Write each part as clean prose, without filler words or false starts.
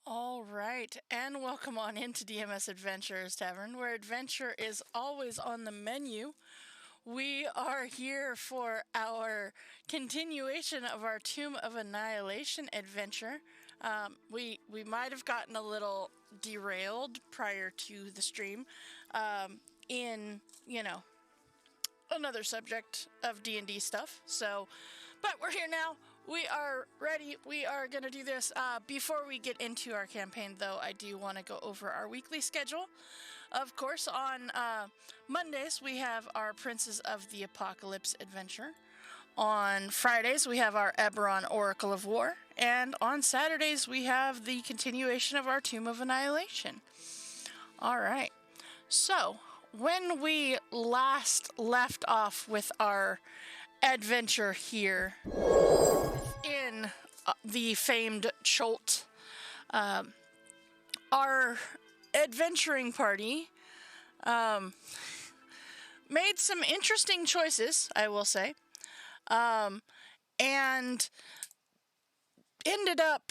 All right, and welcome on into DMS Adventurers Tavern, where adventure is always on the menu. We are here for our continuation of our Tomb of Annihilation adventure. We might have gotten a little derailed prior to the stream, in another subject of D&D stuff. But we're here now. We are ready. We are going to do this. Before we get into our campaign, though, I do want to go over our weekly schedule. Of course, on Mondays, we have our Princes of the Apocalypse adventure. On Fridays, we have our Eberron Oracle of War. And on Saturdays, we have the continuation of our Tomb of Annihilation. All right. So, when we last left off with our adventure here in the famed Cholt, our adventuring party made some interesting choices, I will say, and ended up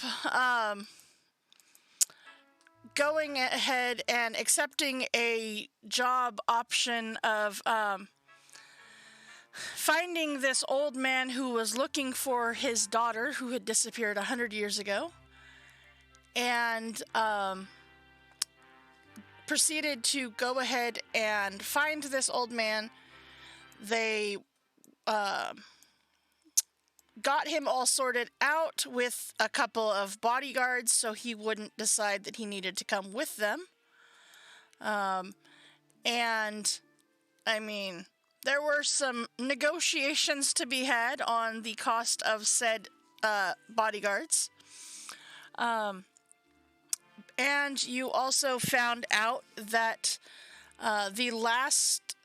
going ahead and accepting a job option of finding this old man who was looking for his daughter who had disappeared 100 years ago, and proceeded to go ahead and find this old man. They got him all sorted out with a couple of bodyguards so he wouldn't decide that he needed to come with them. And, I mean, there were some negotiations to be had on the cost of said bodyguards. And you also found out that the last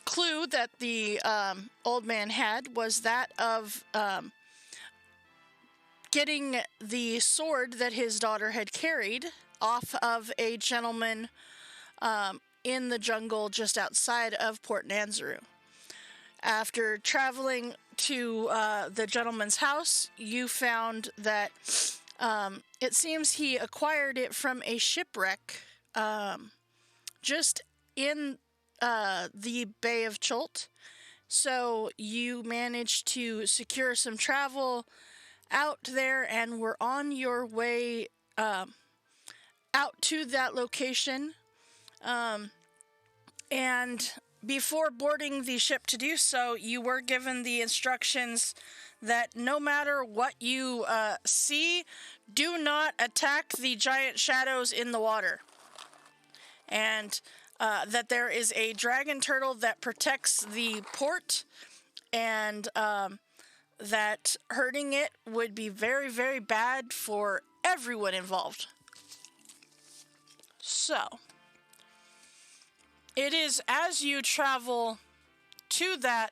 clue that the old man had was that of getting the sword that his daughter had carried off of a gentleman in the jungle just outside of Port Nanzaru. After traveling to the gentleman's house, you found that it seems he acquired it from a shipwreck just in the Bay of Cholt. So you managed to secure some travel out there and were on your way out to that location. And before boarding the ship to do so, you were given the instructions that no matter what you see, do not attack the giant shadows in the water. And that there is a dragon turtle that protects the port, and that hurting it would be very, very bad for everyone involved. So, it is as you travel to that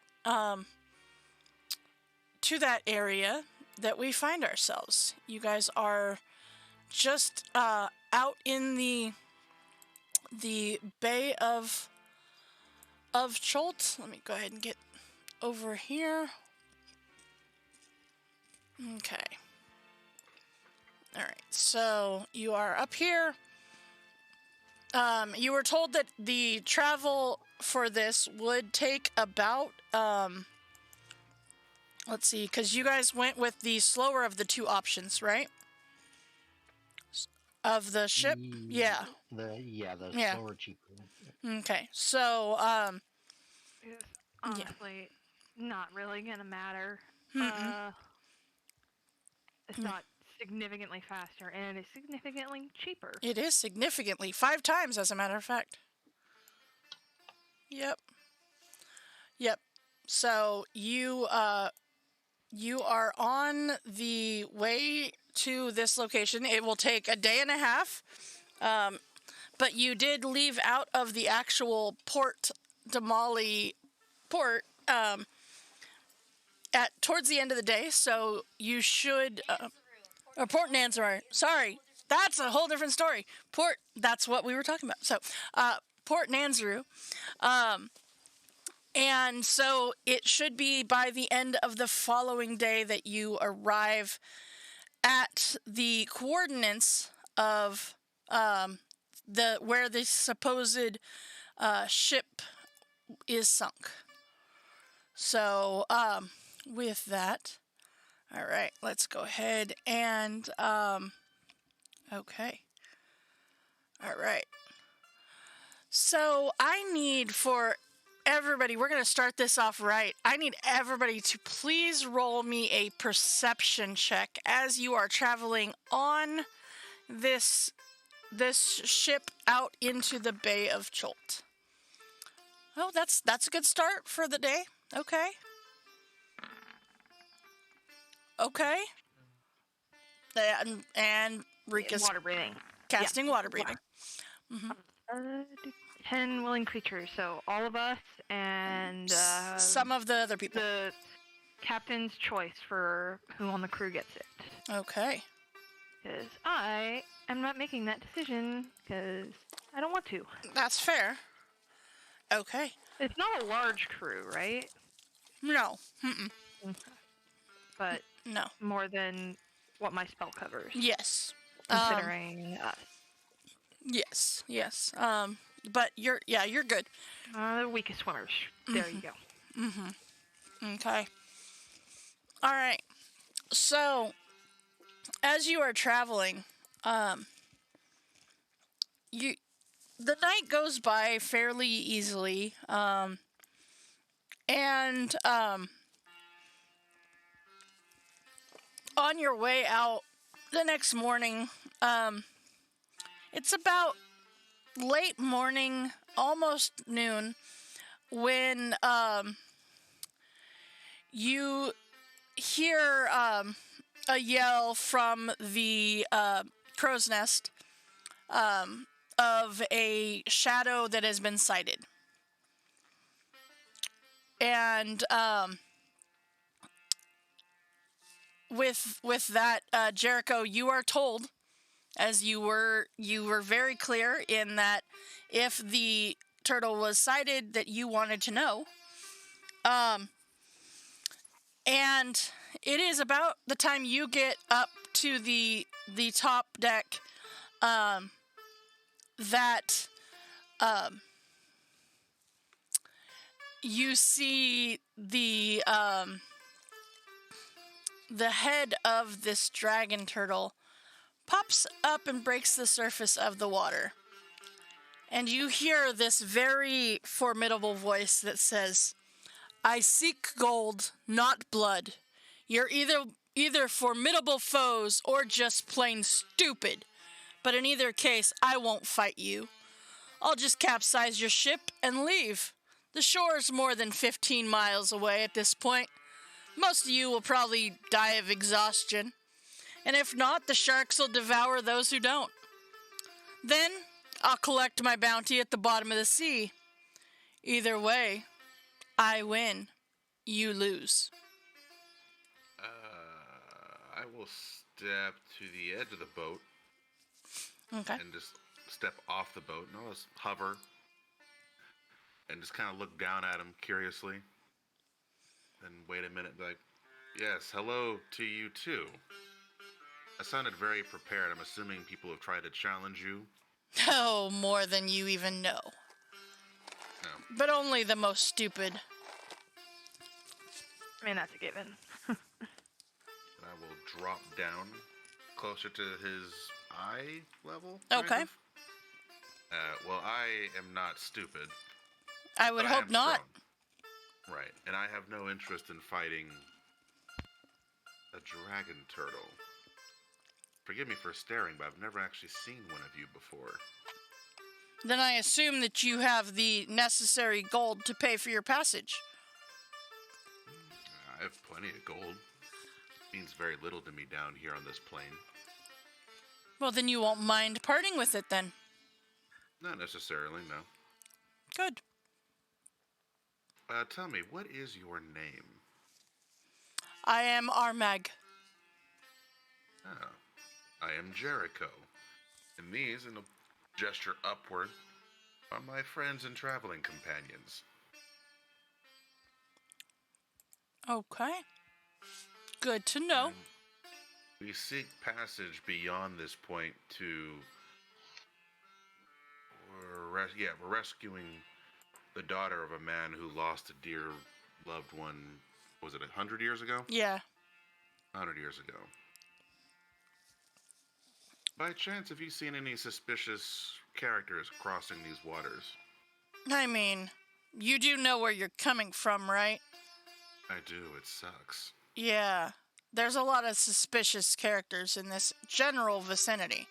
area that we find ourselves. You guys are just out in the Bay of Cholt. Let me go ahead and get over here. Okay. All right. So you are up here. You were told that the travel for this would take about, let's see, because you guys went with the slower of the two options, right? Of the ship? Yeah. The slower, cheaper. Okay, so, It's honestly not really gonna matter. It's not significantly faster, and it is significantly cheaper. It is significantly, 5 times, as a matter of fact. Yep. So, you are on the way to this location. It will take a day and a half, but you did leave out of the actual Port Damali port towards the end of the day, so you should... or Port Nanzaru. Sorry, that's a whole different story. That's what we were talking about. So, Port Nanzaru. And so it should be by the end of the following day that you arrive at the coordinates of where the supposed ship is sunk. So with that, all right, let's go ahead and okay. All right. So I need for everybody, we're going to start this off right. I need everybody to please roll me a perception check as you are traveling on this ship out into the Bay of Cholt. Oh, that's a good start for the day. Okay. Okay. And Rika's Water breathing. casting water breathing. Mm-hmm. 10 willing creatures, so all of us and some of the other people. The captain's choice for who on the crew gets it. Okay. Because I am not making that decision because I don't want to. That's fair. Okay. It's not a large crew, right? No. Mm-mm. Okay. But no. More than what my spell covers. Yes. Considering us. Yes. But you're good. The weakest swimmers. There you go. Mm-hmm. Okay. All right. So, as you are traveling, the night goes by fairly easily, and on your way out the next morning, it's about late morning, almost noon, when you hear a yell from the crow's nest of a shadow that has been sighted. And with that, Jericho, you are told, as you were very clear in that if the turtle was sighted, that you wanted to know. And it is about the time you get up to the top deck that you see the head of this dragon turtle pops up and breaks the surface of the water. And you hear this very formidable voice that says, "I seek gold, not blood. You're either formidable foes or just plain stupid. But in either case, I won't fight you. I'll just capsize your ship and leave. The shore's more than 15 miles away at this point. Most of you will probably die of exhaustion. And if not, the sharks will devour those who don't. Then, I'll collect my bounty at the bottom of the sea. Either way, I win. You lose." I will step to the edge of the boat. Okay. And just step off the boat. And I'll just hover. And just kind of look down at him curiously. Then wait a minute and be like, "Yes, hello to you too." I sounded very prepared. I'm assuming people have tried to challenge you. Oh, more than you even know. No. But only the most stupid. I mean, that's a given. I will drop down closer to his eye level. Okay. Well, I am not stupid. I would hope not. Strong. Right. And I have no interest in fighting a dragon turtle. Forgive me for staring, but I've never actually seen one of you before. Then I assume that you have the necessary gold to pay for your passage. I have plenty of gold. It means very little to me down here on this plane. Well, then you won't mind parting with it then. Not necessarily, no. Good. Tell me, what is your name? I am Armag. Oh, I am Jericho. And these, in a gesture upward, are my friends and traveling companions. Okay. Good to know. We seek passage beyond this point to... we're rescuing the daughter of a man who lost a dear loved one, was it 100 years ago? Yeah. 100 years ago. By chance, have you seen any suspicious characters crossing these waters? I mean, you do know where you're coming from, right? I do, it sucks. Yeah. There's a lot of suspicious characters in this general vicinity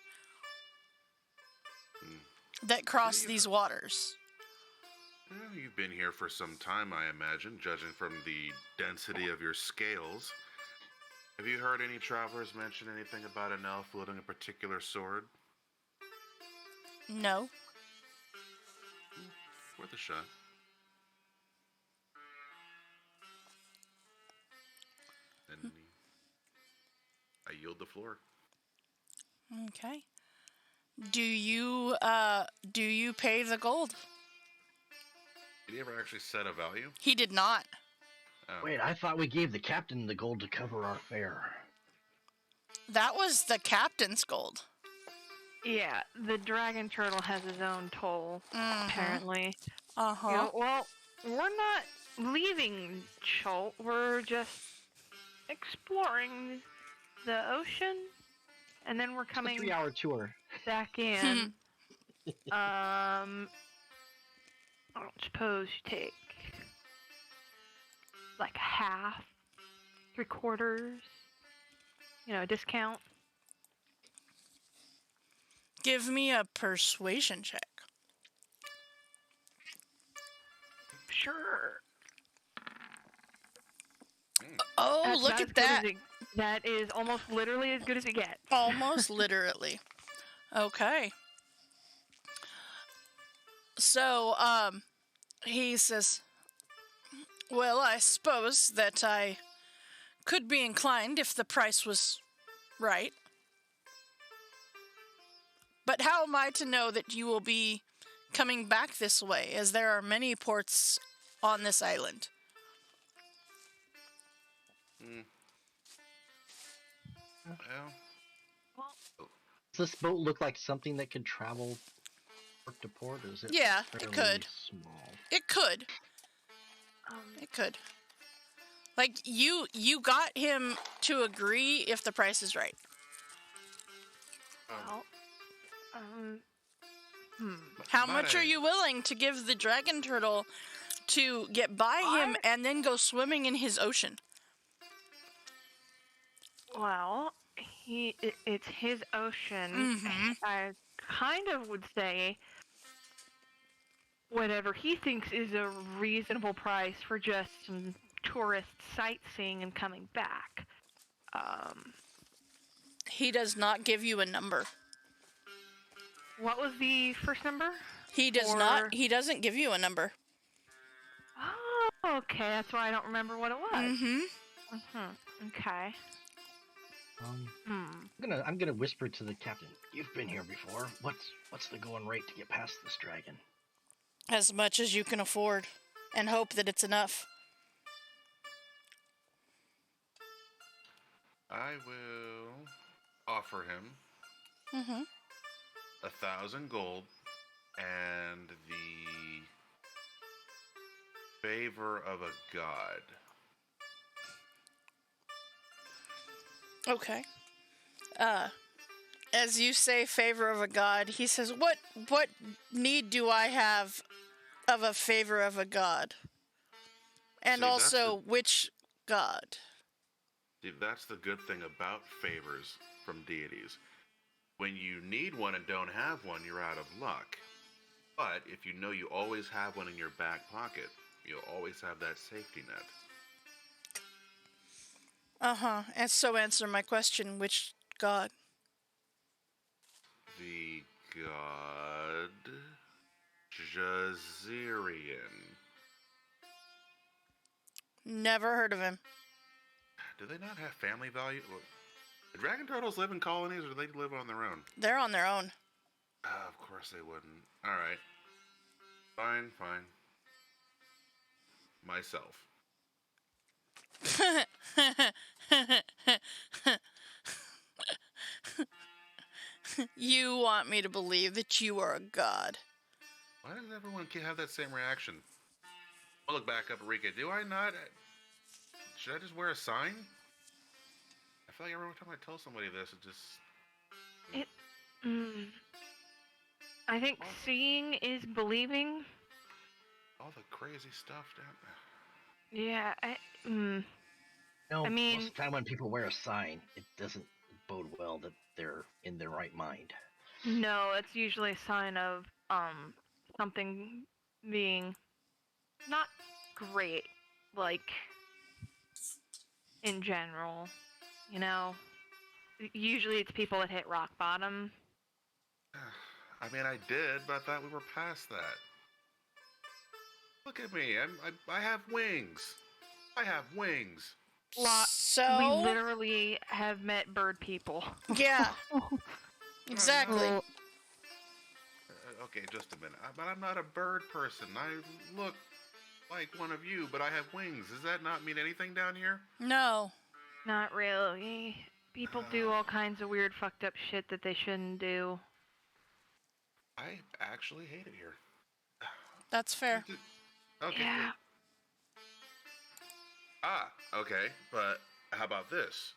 that cross these waters. Well, you've been here for some time, I imagine, judging from the density of your scales. Have you heard any travelers mention anything about an elf wielding a particular sword? No. Worth a shot. And I yield the floor. Okay. Do you pay the gold? Did he ever actually set a value? He did not. Oh. Wait, I thought we gave the captain the gold to cover our fare. That was the captain's gold. Yeah, the dragon turtle has his own toll, apparently. Uh-huh. You know, well, we're not leaving Chult, we're just exploring the ocean, and then we're coming It's a 3-hour tour. back in. I don't suppose you take like half, 3/4, discount. Give me a persuasion check. Sure. Oh, That's look about at as good that. as that is almost literally as good as it gets. Almost literally. Okay. So, he says, well, I suppose that I could be inclined if the price was right. But how am I to know that you will be coming back this way, as there are many ports on this island? Well, Does this boat look like something that could travel port to port? Or is it Yeah, it fairly could. small? It could. It could. Like, you got him to agree if the price is right. Well, How much are you willing to give the dragon turtle to get by him and then go swimming in his ocean? Well, it's his ocean. I kind of would say whatever he thinks is a reasonable price for just some tourist sightseeing and coming back. He does not give you a number. What was the first number? He does not. He doesn't give you a number. Oh, okay. That's why I don't remember what it was. Okay. I'm gonna whisper to the captain. You've been here before. What's the going rate to get past this dragon? As much as you can afford, and hope that it's enough. I will offer him 1,000 gold and the favor of a god. Okay. As you say, favor of a god, he says, what need do I have of a favor of a god? And See, also, which god? See, that's the good thing about favors from deities. When you need one and don't have one, you're out of luck. But if you know you always have one in your back pocket, you'll always have that safety net. And so answer my question, which god? The god Jazirian. Never heard of him. Do they not have family value? Well, do dragon turtles live in colonies, or do they live on their own? They're on their own. Of course they wouldn't. All right. Fine. Myself. You want me to believe that you are a god. Why does everyone have that same reaction? I'll look back up at Rika. Do I not? Should I just wear a sign? I feel like every time I tell somebody this, it just. It. I think seeing is believing. All the crazy stuff down there. Yeah. No, I mean- most of the time when people wear a sign, it doesn't bode well that they're in their right mind. No, it's usually a sign of something being not great, like in general. You know, usually it's people that hit rock bottom. I mean, I did, but I thought we were past that. Look at me. I have wings. I have wings. We So, literally have met bird people. yeah, exactly. Okay, just a minute. But I'm not a bird person. I look like one of you, but I have wings. Does that not mean anything down here? No. Not really. People do all kinds of weird, fucked up shit that they shouldn't do. I actually hate it here. That's fair. Okay. Yeah. Okay. But how about this?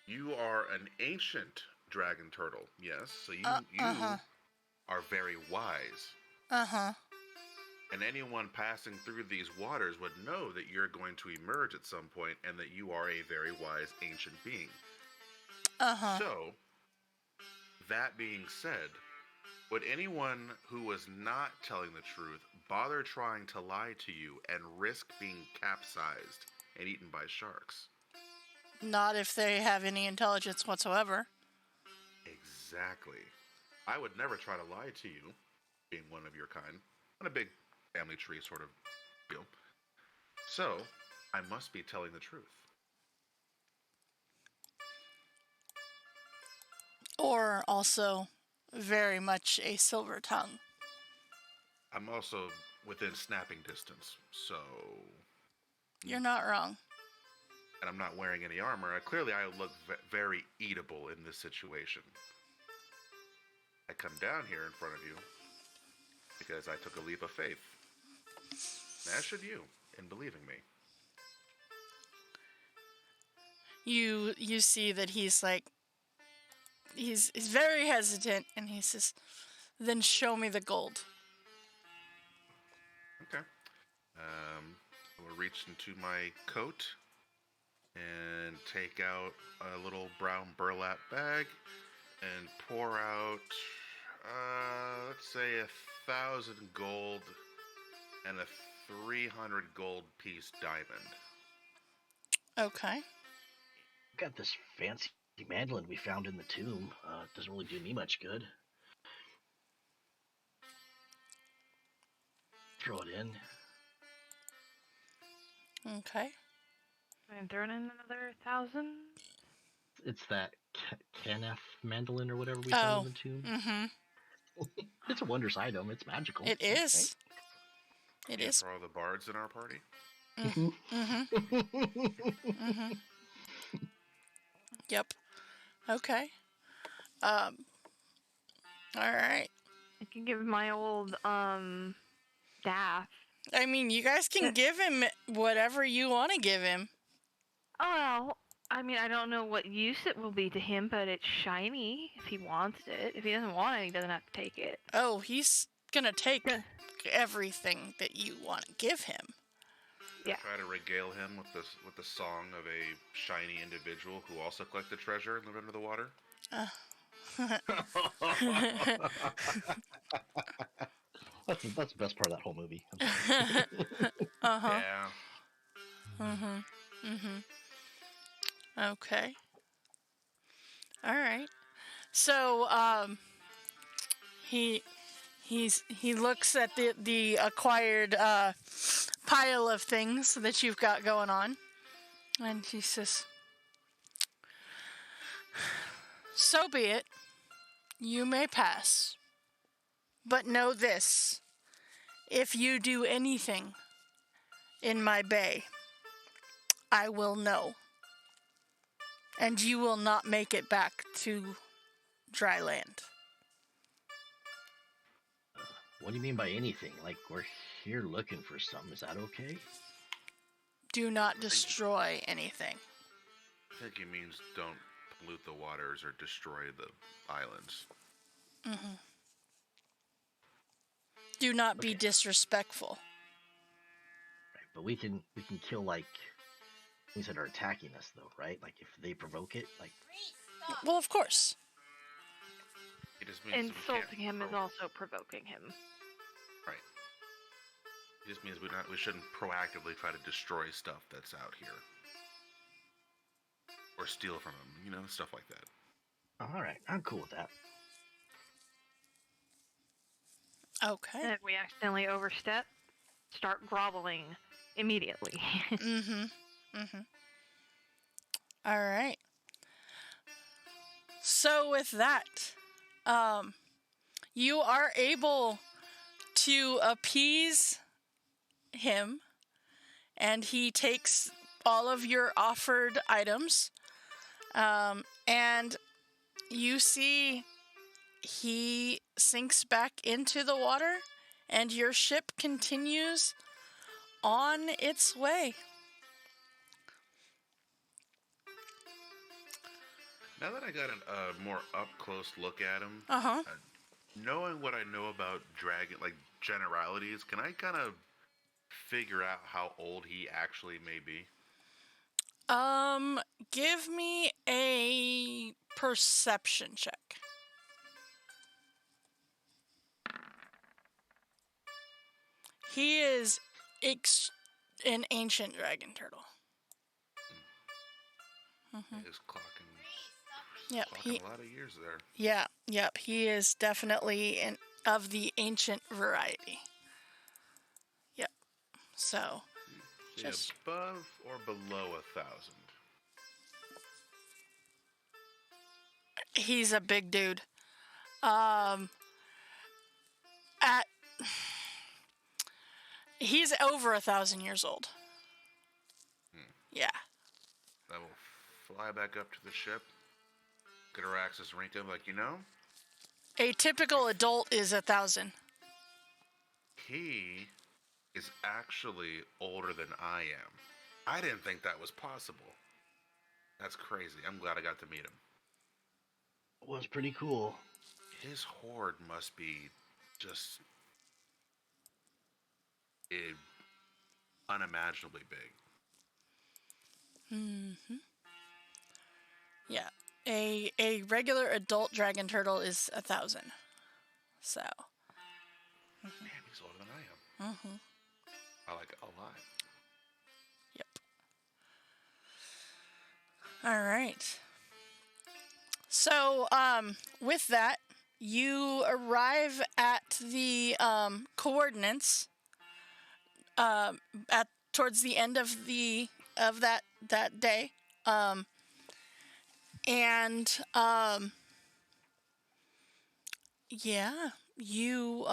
You are an ancient dragon turtle, yes? So you are very wise. Uh-huh. And anyone passing through these waters would know that you're going to emerge at some point and that you are a very wise ancient being. Uh-huh. So, that being said, would anyone who was not telling the truth bother trying to lie to you and risk being capsized and eaten by sharks? Not if they have any intelligence whatsoever. Exactly. I would never try to lie to you, being one of your kind, on a big family tree sort of deal. So, I must be telling the truth. Or also very much a silver tongue. I'm also within snapping distance, so... You're not wrong. And I'm not wearing any armor. Clearly, I look very eatable in this situation. I come down here in front of you because I took a leap of faith. As should you, in believing me. You see that he's like, he's very hesitant, and he says, "Then show me the gold." Okay. I will reach into my coat and take out a little brown burlap bag and pour out, let's say 1,000 gold and a 300 gold piece diamond. Okay. Got this fancy mandolin we found in the tomb. Doesn't really do me much good. Throw it in. Okay. I'm throwing in another 1,000. It's that Kanef mandolin or whatever we found in the tomb. Mm-hmm. It's a wondrous item. It's magical. It is. It And is. for all the bards in our party. Mm-hmm. Mm-hmm. Yep. Okay. All right. I can give my old staff. I mean, you guys can give him whatever you want to give him. Oh well, I mean, I don't know what use it will be to him, but it's shiny if he wants it. If he doesn't want it, he doesn't have to take it. Oh, he's gonna take everything that you want to give him. Yeah. Try to regale him with the song of a shiny individual who also collected treasure and lived under the water. That's the best part of that whole movie. Uh-huh. Yeah. Okay. All right. So, he looks at the acquired pile of things that you've got going on, and he says, "So be it. You may pass. But know this: if you do anything in my bay, I will know. And you will not make it back to dry land. What do you mean by anything? Like, we're here looking for something. Is that okay? Do not destroy anything. I think he means don't pollute the waters or destroy the islands. Mm-hmm. Do not be Okay. disrespectful. Right, but we can kill like things that are attacking us, though, right? Like if they provoke it, like. Well, of course. It just means Insulting him is also provoking him. Right. It just means we shouldn't proactively try to destroy stuff that's out here. Or steal from him, stuff like that. All right, I'm cool with that. Okay. And if we accidentally overstep, start groveling immediately. Mm-hmm. Mm-hmm. All right. So with that, you are able to appease him, and he takes all of your offered items, and you see he sinks back into the water, and your ship continues on its way. Now that I got a more up-close look at him, Uh-huh. knowing what I know about dragon, like generalities, can I kind of figure out how old he actually may be? Give me a perception check. He is an ancient dragon turtle. Mm-hmm. He's clocking Yep, a lot of years there. Yep, he is definitely of the ancient variety. Yep. So, See, just above or below 1,000? he's a big dude. He's over 1,000 years old. Yeah. I will fly back up to the ship, get her access Rinka, like, A typical adult is 1,000. he is actually older than I am. I didn't think that was possible. That's crazy. I'm glad I got to meet him. It was pretty cool. His horde must be just unimaginably big. Mm-hmm. Yeah. A regular adult dragon turtle is 1,000. So. Man, he's older than I am. Mm-hmm. I like it a lot. Yep. All right. So, with that, you arrive at the coordinates towards the end of that day, and yeah, you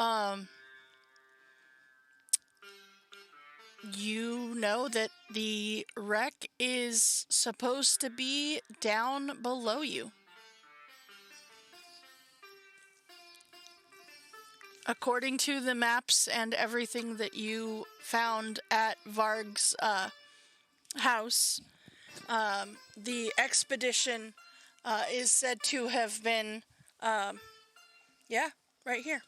know that the wreck is supposed to be down below you. According to the maps and everything that you found at Varg's house, the expedition is said to have been, right here.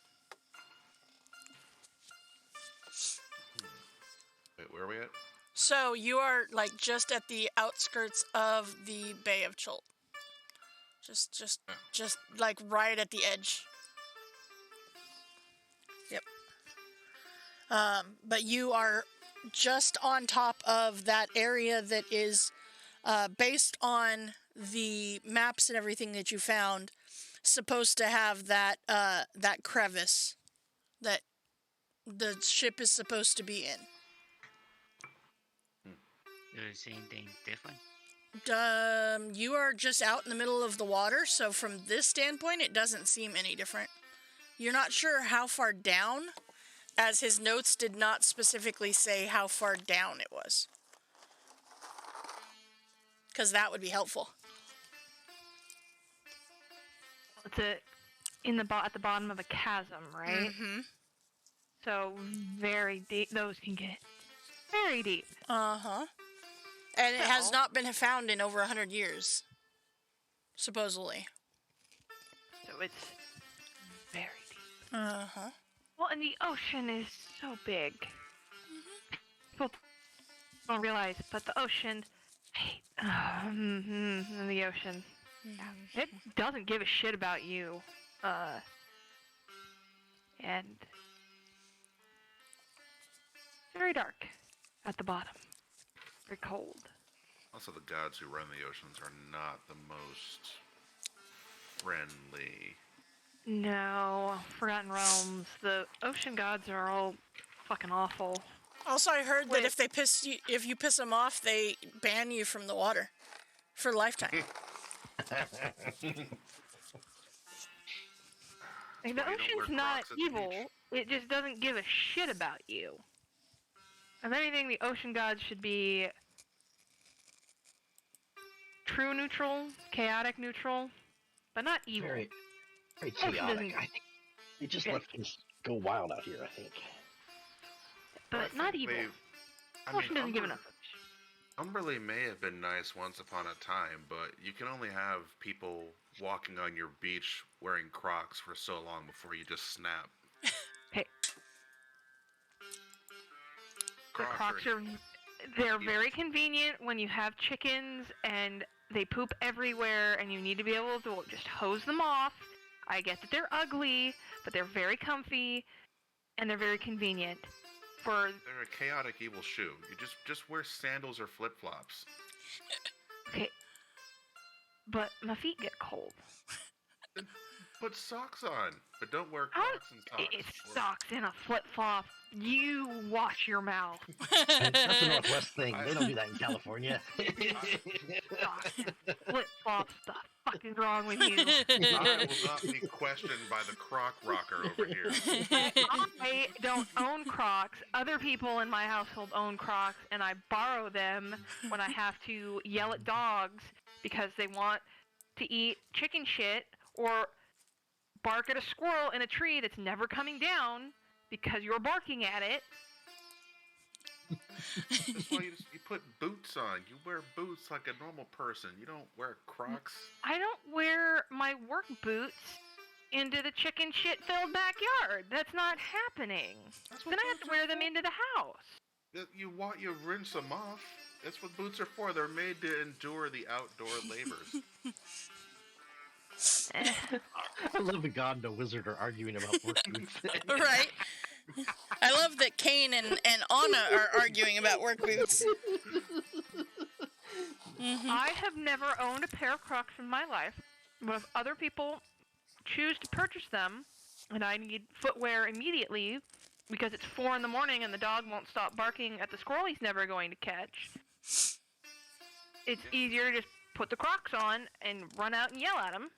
Wait, where are we at? So you are like just at the outskirts of the Bay of Chult. Just like right at the edge. Yep. But you are just on top of that area that is, based on the maps and everything that you found, supposed to have that crevice that the ship is supposed to be in. Do you see anything different? You are just out in the middle of the water, so from this standpoint, it doesn't seem any different. You're not sure how far down, as his notes did not specifically say how far down it was. Because that would be helpful. It's at the bottom of a chasm, right? Mm-hmm. So very deep. Those can get very deep. Uh-huh. And it has So- not been found in over 100 years, supposedly. So it's very deep. Uh-huh. Well, and the ocean is so big. People don't realize, but the ocean, the ocean, it doesn't give a shit about you. And very dark at the bottom. Very cold. Also, the gods who run the oceans are not the most friendly. No, Forgotten Realms. The ocean gods are all fucking awful. Also, I heard Wait. that if you piss them off, they ban you from the water for a lifetime. Like, the why you don't wear ocean's not Crocs at the evil. beach. It just doesn't give a shit about you. If anything, the ocean gods should be true neutral, chaotic neutral, but not evil. Very, very Ocean chaotic. doesn't- I think they just Yeah. let things go wild out here. I think. But I think not evil. Ocean doesn't give enough. Umberly may have been nice once upon a time, but you can only have people walking on your beach wearing Crocs for so long before you just snap. Hey. The Crocs are they're very convenient when you have chickens and they poop everywhere and you need to be able to just hose them off. I get that they're ugly, but they're very comfy and they're very convenient. For they're a chaotic evil shoe. You just wear sandals or flip flops. okay, but my feet get cold. Put socks on, but don't wear How- Crocs and socks. It's socks and a flip flop. You wash your mouth. That's a Northwest thing. They don't do that in California. Socks and flip flops. The fuck is wrong with you? I will not be questioned by the Croc rocker over here. I don't own Crocs. Other people in my household own Crocs, and I borrow them when I have to yell at dogs because they want to eat chicken shit or bark at a squirrel in a tree that's never coming down because you're barking at it. That's why you put boots on. You wear boots like a normal person. You don't wear Crocs. I don't wear my work boots into the chicken shit filled backyard. That's not happening. That's Then I have to wear them into the house. You rinse them off. That's what boots are for. They're made to endure the outdoor labors. I love the god and the wizard are arguing about work boots. Right? I love that Kane and Anna are arguing about work boots. I have never owned a pair of Crocs in my life, but if other people choose to purchase them, and I need footwear immediately because it's 4 in the morning and the dog won't stop barking at the squirrel he's never going to catch, it's easier to just put the Crocs on and run out and yell at him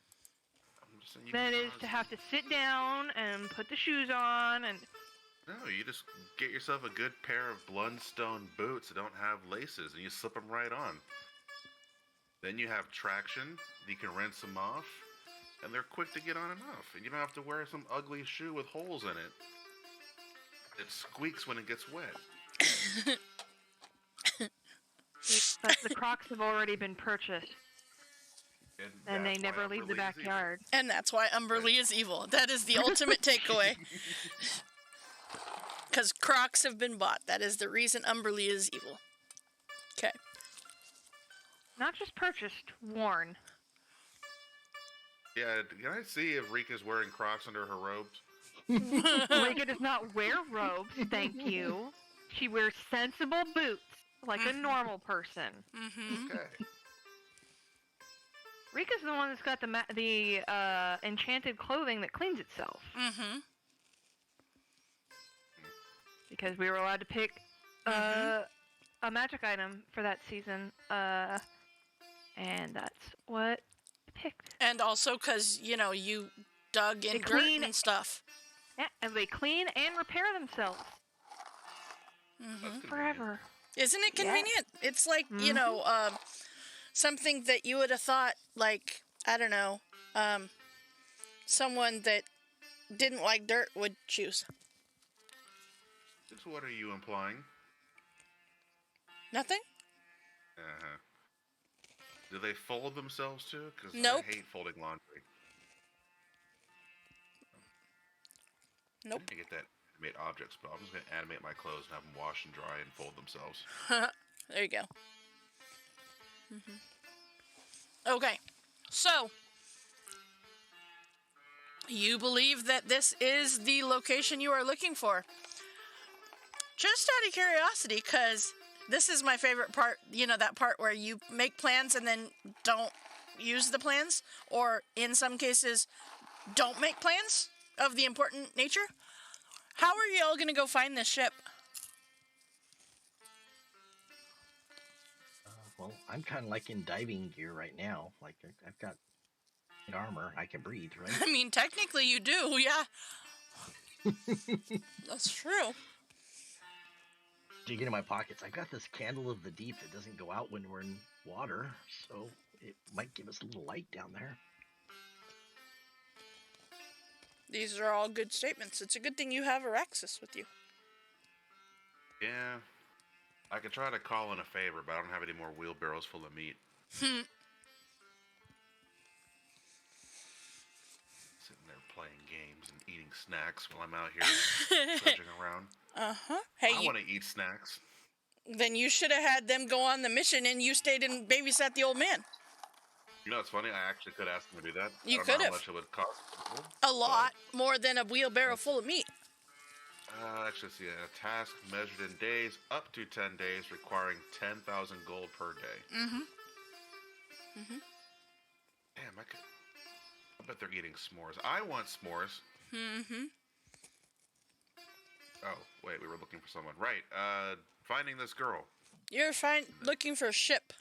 I'm just saying, than it is to have to sit down and put the shoes on and... No, you just get yourself a good pair of Blundstone boots that don't have laces, and you slip them right on. Then you have traction. You can rinse them off, and they're quick to get on and off. And you don't have to wear some ugly shoe with holes in it. It squeaks when it gets wet. But the Crocs have already been purchased, and they that's why never leave the Umberly is evil. backyard. And that's why Umberly is evil. That is the ultimate takeaway. Because Crocs have been bought. That is the reason Umberly is evil. Okay. Not just purchased, worn. Yeah, can I see if Rika's wearing Crocs under her robes? Rika does not wear robes, thank you. She wears sensible boots, like a normal person. Mm-hmm. Okay. Rika's the one that's got the enchanted clothing that cleans itself. Mm-hmm. Because we were allowed to pick a magic item for that season. And that's what I picked. And also because, you dug in They dirt clean- and stuff. Yeah, and they clean and repair themselves That's convenient. forever. Isn't it Yeah. convenient? It's like, something that you would have thought, like, I don't know, someone that didn't like dirt would choose. So what are you implying? Nothing? Uh-huh. Do they fold themselves too? Because Nope. I hate folding laundry. Nope. I get that animate objects, but I'm just going to animate my clothes and have them wash and dry and fold themselves. There you go. Okay, so you believe that this is the location you are looking for. Just out of curiosity, because this is my favorite part, that part where you make plans and then don't use the plans, or in some cases, don't make plans of the important nature. How are you all going to go find this ship? Well, I'm kind of like in diving gear right now. Like, I've got armor. I can breathe, right? I mean, technically you do, yeah. That's true. Digging in my pockets, I've got this candle of the deep that doesn't go out when we're in water, so it might give us a little light down there. These are all good statements. It's a good thing you have Araxis with you. Yeah. I could try to call in a favor, but I don't have any more wheelbarrows full of meat. Sitting there playing games and eating snacks while I'm out here trudging around. Hey, I want to eat snacks. Then you should have had them go on the mission and you stayed and babysat the old man. You know, it's funny. I actually could ask them to do that. You I don't know could've. how much it would cost. A lot more than a wheelbarrow full of meat. Actually, see, a task measured in days, up to 10 days, requiring 10,000 gold per day. Damn, I bet they're eating s'mores. I want s'mores. Oh, wait, we were looking for someone. Right, finding this girl. You're looking for a ship.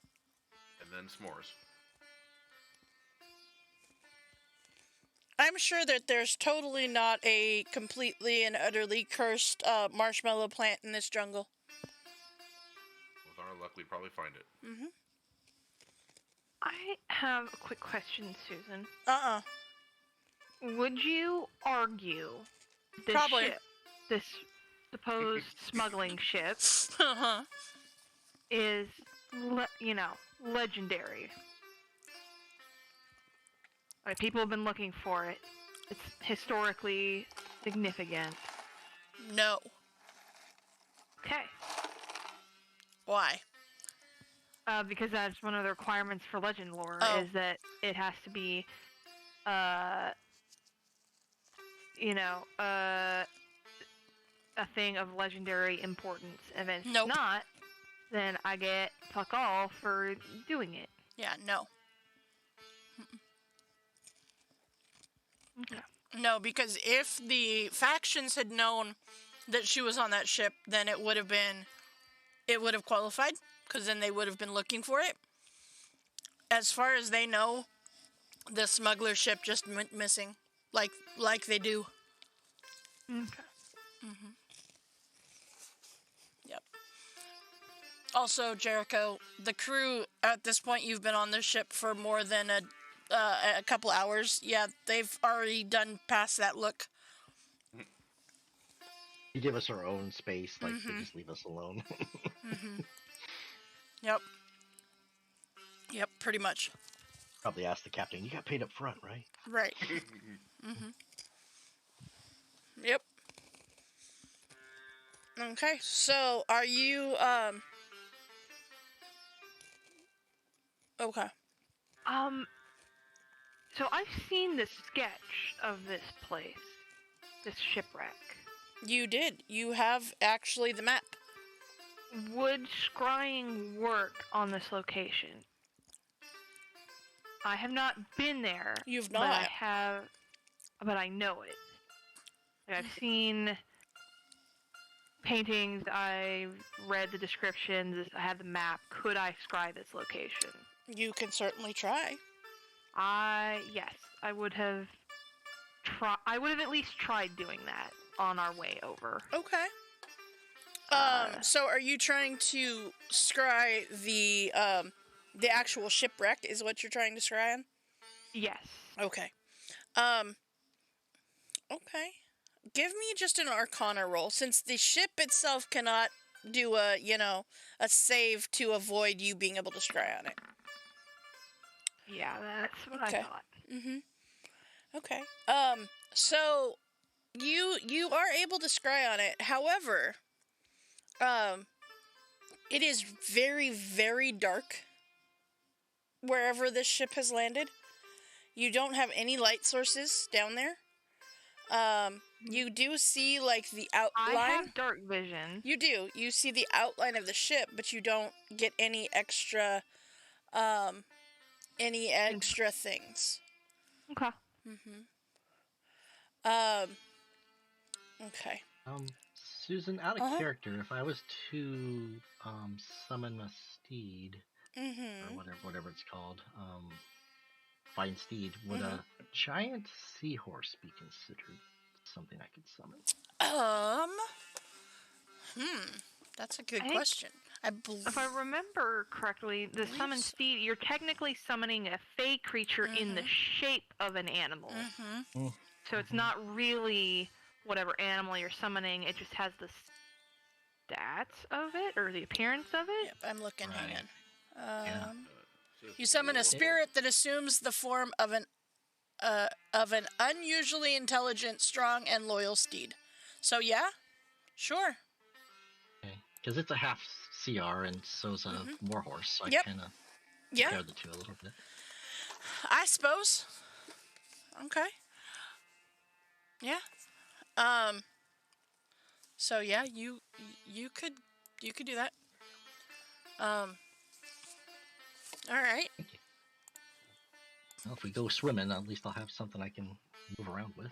And then s'mores. I'm sure that there's totally not a completely and utterly cursed marshmallow plant in this jungle. With our luck, we'd probably find it. I have a quick question, Susan. Would you argue this Probably. ship, this supposed smuggling ship, is, legendary? Like, people have been looking for it. It's historically significant. No. Okay. Why? Because that's one of the requirements for legend lore, is that it has to be, a thing of legendary importance. And if Nope. it's not, then I get fuck all for doing it. Yeah, no. Okay. No, because if the factions had known that she was on that ship, then it would have qualified, because then they would have been looking for it. As far as they know, the smuggler ship just went missing, like they do. Okay. Yep. Also, Jericho, the crew, at this point, you've been on this ship for more than a couple hours. Yeah, they've already done past that look. You give us our own space, like, they just leave us alone. Yep. Yep, pretty much. Probably ask the captain, you got paid up front, right? Right. Yep. Okay, so are you, okay. So I've seen the sketch of this place, this shipwreck. You did. You have actually the map. Would scrying work on this location? I have not been there. You've But not. but I know it. Like, I've seen paintings, I've read the descriptions, I have the map. Could I scry this location? You can certainly try. Yes, I would have at least tried doing that on our way over. Okay. So are you trying to scry the actual shipwreck is what you're trying to scry on? Yes. Okay. Okay. Give me just an Arcana roll, since the ship itself cannot do a save to avoid you being able to scry on it. Yeah, that's what Okay. I thought. Okay. So you are able to scry on it. However, it is very, very dark wherever this ship has landed. You don't have any light sources down there. You do see, like, the outline. I have dark vision. You do. You see the outline of the ship, but you don't get any extra things. Okay. Okay. Susan, out of Uh-huh. character, if I was to summon a steed or whatever it's called, find steed, would a giant seahorse be considered something I could summon? That's a good I think- question. If I remember correctly, the summoned steed, you're technically summoning a fey creature in the shape of an animal. So it's not really whatever animal you're summoning, it just has the stats of it, or the appearance of it. Yep, I'm looking. Hang on. Yeah. You summon a spirit that assumes the form of an unusually intelligent, strong, and loyal steed. So yeah, sure. Okay. Because it's a half CR and so's a warhorse, so Yep. I kind of Yeah, compare the two a little bit. I suppose. Okay. Yeah. So yeah, you could do that. All right. Well, if we go swimming, at least I'll have something I can move around with.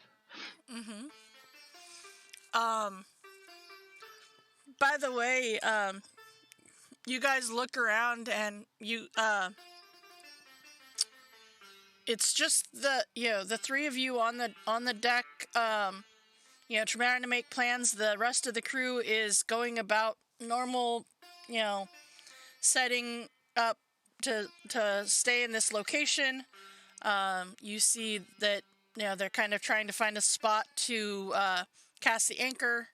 By the way, you guys look around and it's just the three of you on the deck, trying to make plans. The rest of the crew is going about normal, setting up to stay in this location. You see that they're kind of trying to find a spot to cast the anchor.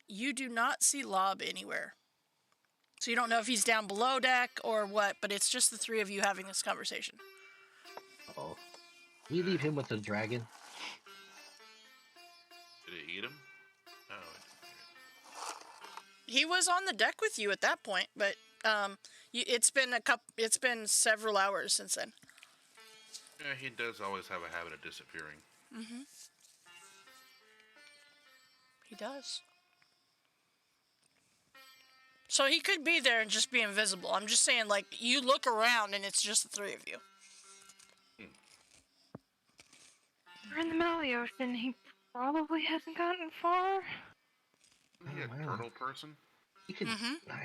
You do not see Lob anywhere. So you don't know if he's down below deck or what, but it's just the three of you having this conversation. Oh, we leave him with the dragon. Did it eat him? Oh. He was on the deck with you at that point, but it's been several hours since then. Yeah, he does always have a habit of disappearing. He does. So he could be there and just be invisible. I'm just saying, like, you look around and it's just the three of you. We're in the middle of the ocean. He probably hasn't gotten far. Isn't he a Oh, wow. turtle person? He could.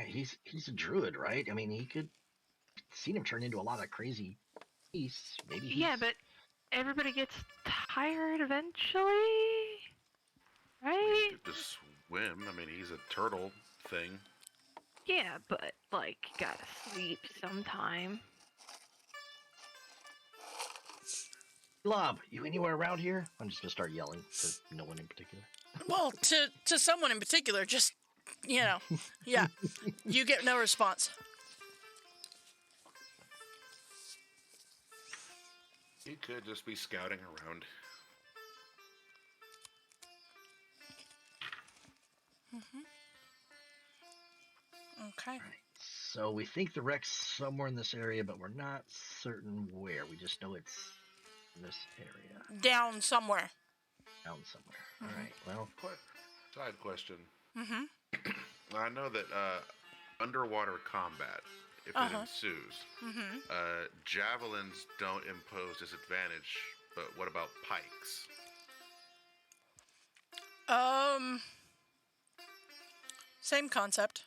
He's a druid, right? I mean, he could. Seen him turn into a lot of crazy beasts. Maybe. Yeah, but everybody gets tired eventually, right? He could just swim. I mean, he's a turtle thing. Yeah, but like, you gotta sleep sometime. Lob, you anywhere around here? I'm just gonna start yelling for no one in particular. Well, to someone in particular, just, yeah, you get no response. He could just be scouting around. Okay. Right. So we think the wreck's somewhere in this area, but we're not certain where. We just know it's in this area. Down somewhere. Down somewhere. All right. Well, Side question. I know that underwater combat, if it ensues, javelins don't impose disadvantage, but what about pikes? Same concept.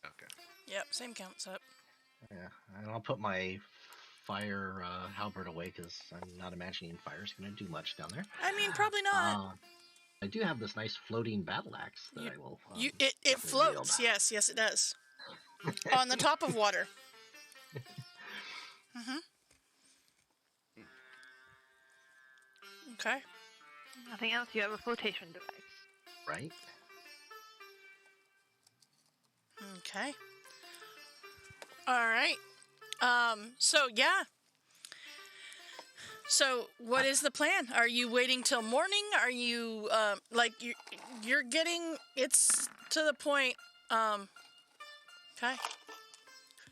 Okay. Yep, same concept. yeah. And I'll put my fire halberd away because I'm not imagining fire's going to do much down there. I mean, probably not. I do have this nice floating battle axe that I will. It definitely floats. wield. Yes, it does. On the top of water. Okay. Nothing else. You have a flotation device. Right? Okay. All right. So yeah. So what is the plan? Are you waiting till morning? Are you like you're getting it's to the point okay.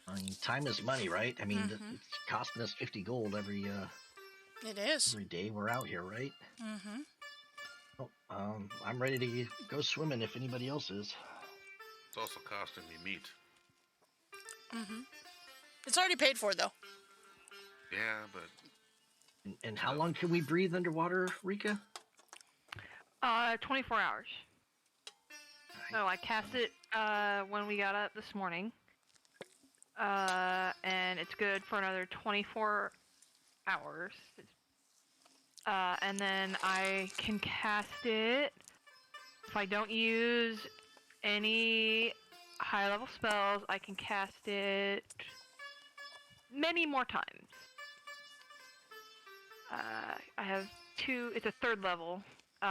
I mean, time is money, right? I mean, it's costing us 50 gold every It is. day we're out here, right? Mhm. Well, I'm ready to go swimming if anybody else is. It's also costing me meat. Mhm. It's already paid for though. Yeah, but And how long can we breathe underwater, Rika? 24 hours. So I cast it when we got up this morning. And it's good for another 24 hours. And then I can cast it if I don't use any high level spells. I can cast it many more times. I have two. It's a third level. So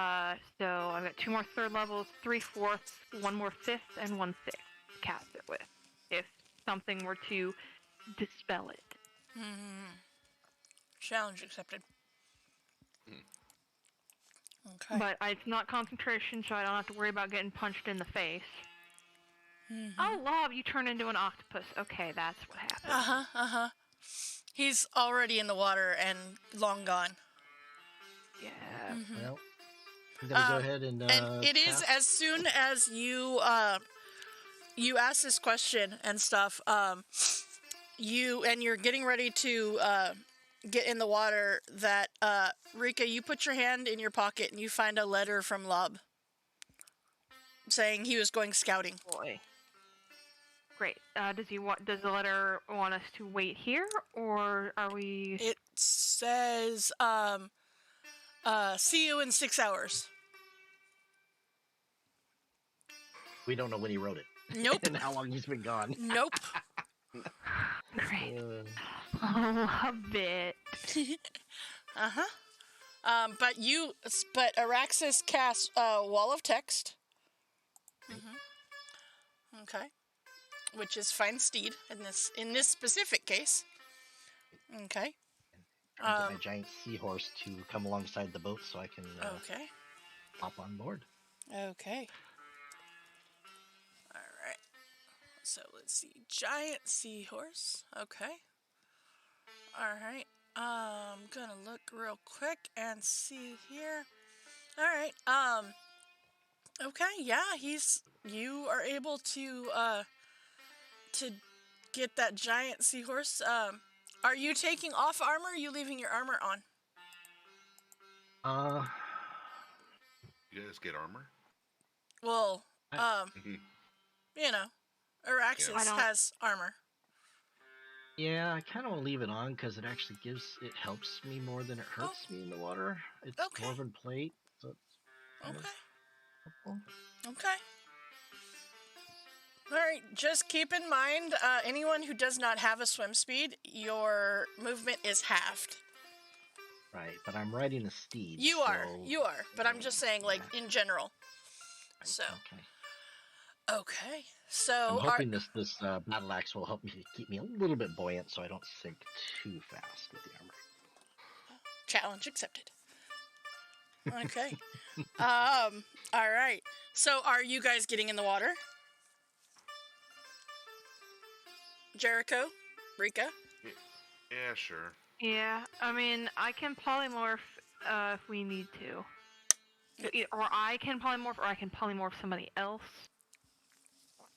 I've got 2 more third levels, 3/4, 1 more fifth, and 1/6 to cast it with. If something were to dispel it. Challenge accepted. Okay. But it's not concentration, so I don't have to worry about getting punched in the face. Oh, Lob, you turn into an octopus. Okay, that's what happened. He's already in the water and long gone. Yeah. Well, I'm gonna go ahead and it is cast- as soon as you you ask this question and stuff, you're getting ready to get in the water that Rika, you put your hand in your pocket and you find a letter from Lob saying he was going scouting. Boy. Great. Does the letter want us to wait here, or are we? It says see you in 6 hours. We don't know when he wrote it. Nope. And how long he's been gone. Nope. Great. Love it. But Araxis casts Wall of Text. Okay. Which is Find Steed in this specific case. Okay. Trying to get my giant seahorse to come alongside the boat so I can Okay. hop on board. Okay. All right. So let's see. Giant seahorse. Okay. All right. I'm gonna look real quick and see here. All right. Okay. Yeah. You are able to get that giant seahorse. Are you taking off armor? Or are you leaving your armor on? you guys get armor? Well, you know, Araxis Yeah. has armor. Yeah, I kind of want to leave it on because it actually it helps me more than it hurts me in the water. It's Okay. dwarven plate, so it's kind Okay. of helpful. Okay. All right. Just keep in mind, anyone who does not have a swim speed, your movement is halved. Right, but I'm riding a steed. You are. But I'm just saying, like, in general. Right, So. Okay. Okay. So. I'm hoping this battle axe will help me keep me a little bit buoyant so I don't sink too fast with the armor. Challenge accepted. Okay. All right. So, are you guys getting in the water? Jericho? Rika? Yeah, sure. Yeah. I mean, I can polymorph if we need to. Or I can polymorph, or I can polymorph somebody else.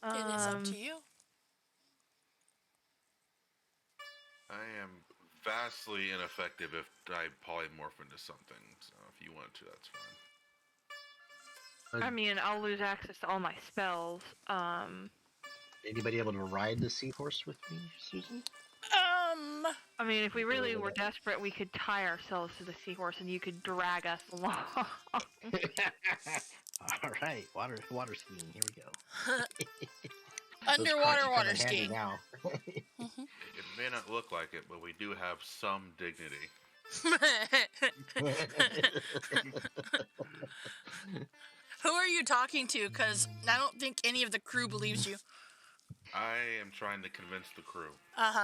It is up to you. I am vastly ineffective if I polymorph into something. So if you want to, that's fine. I mean, I'll lose access to all my spells. Anybody able to ride the seahorse with me, Susan? I mean, if we really were desperate, we could tie ourselves to the seahorse and you could drag us along. All right, water skiing. Here we go. Underwater water skiing. Now. It may not look like it, but we do have some dignity. Who are you talking to? Because I don't think any of the crew believes you. I am trying to convince the crew.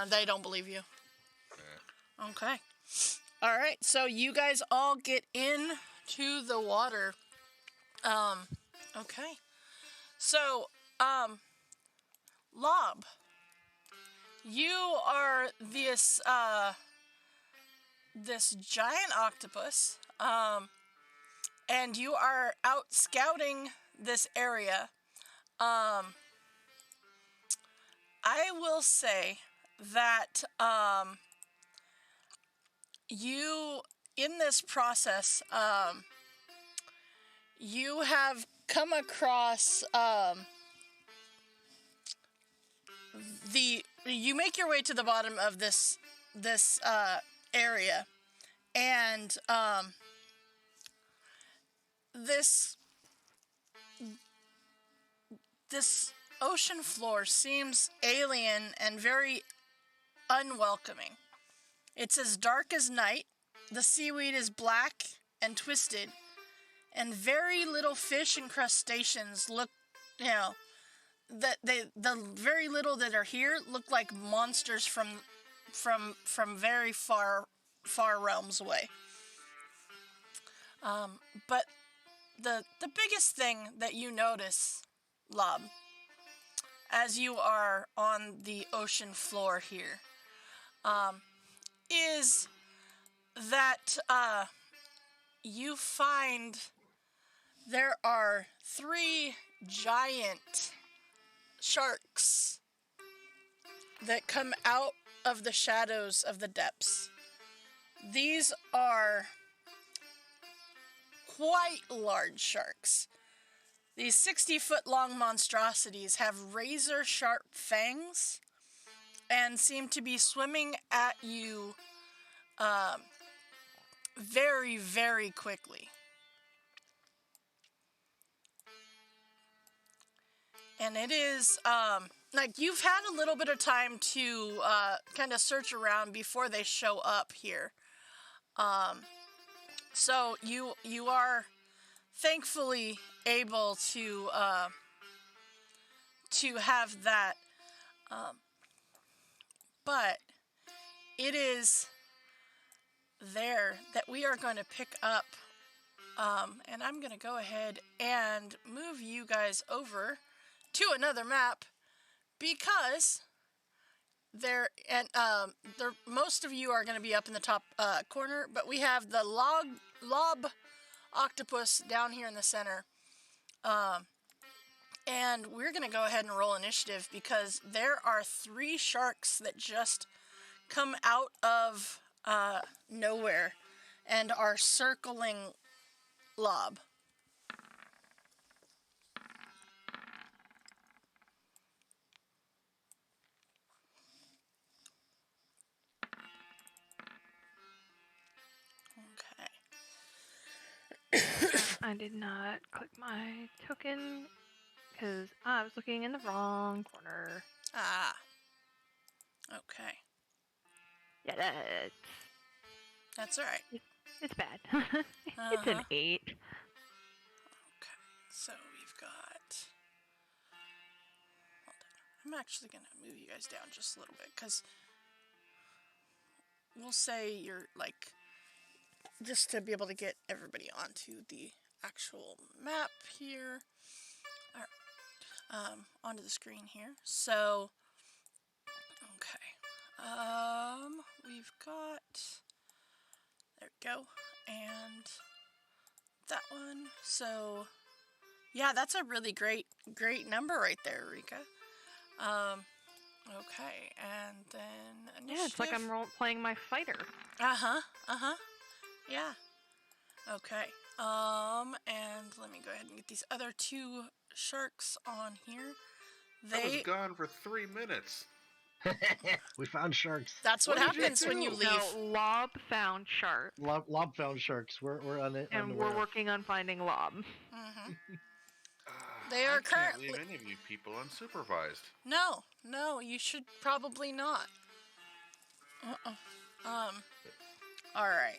They don't believe you. Eh. Okay. All right, so you guys all get into the water. Okay. So, Lob, you are this giant octopus, and you are out scouting this area. I will say that, you, in this process, you have come across, you make your way to the bottom of this area, and this ocean floor seems alien and very unwelcoming. It's as dark as night. The seaweed is black and twisted, and very little fish and crustaceans look, the very little that are here look like monsters from very far realms away. But the biggest thing that you notice, Lob, as you are on the ocean floor here, is that you find there are 3 giant sharks that come out of the shadows of the depths. These are quite large sharks. These 60-foot-long monstrosities have razor-sharp fangs and seem to be swimming at you very, very quickly. And it is, you've had a little bit of time to kind of search around before they show up here. So you are thankfully able to have that. But it is there that we are going to pick up, and I'm going to go ahead and move you guys over to another map, because most of you are going to be up in the top corner, but we have the lob octopus down here in the center, and we're going to go ahead and roll initiative, because there are 3 sharks that just come out of nowhere and are circling Lob. Okay. I did not click my token because I was looking in the wrong corner. Okay. Yeah, That's all right. it's bad. It's an 8. Okay. So we've got... Hold on. I'm actually going to move you guys down just a little bit, because we'll say you're, just to be able to get everybody onto the actual map here. All right. Onto the screen here. So, okay. We've got... There we go. And that one. So, yeah, that's a really great number right there, Rika. Okay, and then initiative. Yeah, it's like I'm playing my fighter. Yeah. Okay. And let me go ahead and get these other 2 sharks on here. I was gone for 3 minutes. We found sharks. That's what happens when you leave. No, Lob found shark. Lob found sharks. We're on it. And we're working on finding Lob. Mm-hmm. They are currently... I can't leave any of you people unsupervised. No, you should probably not. All right.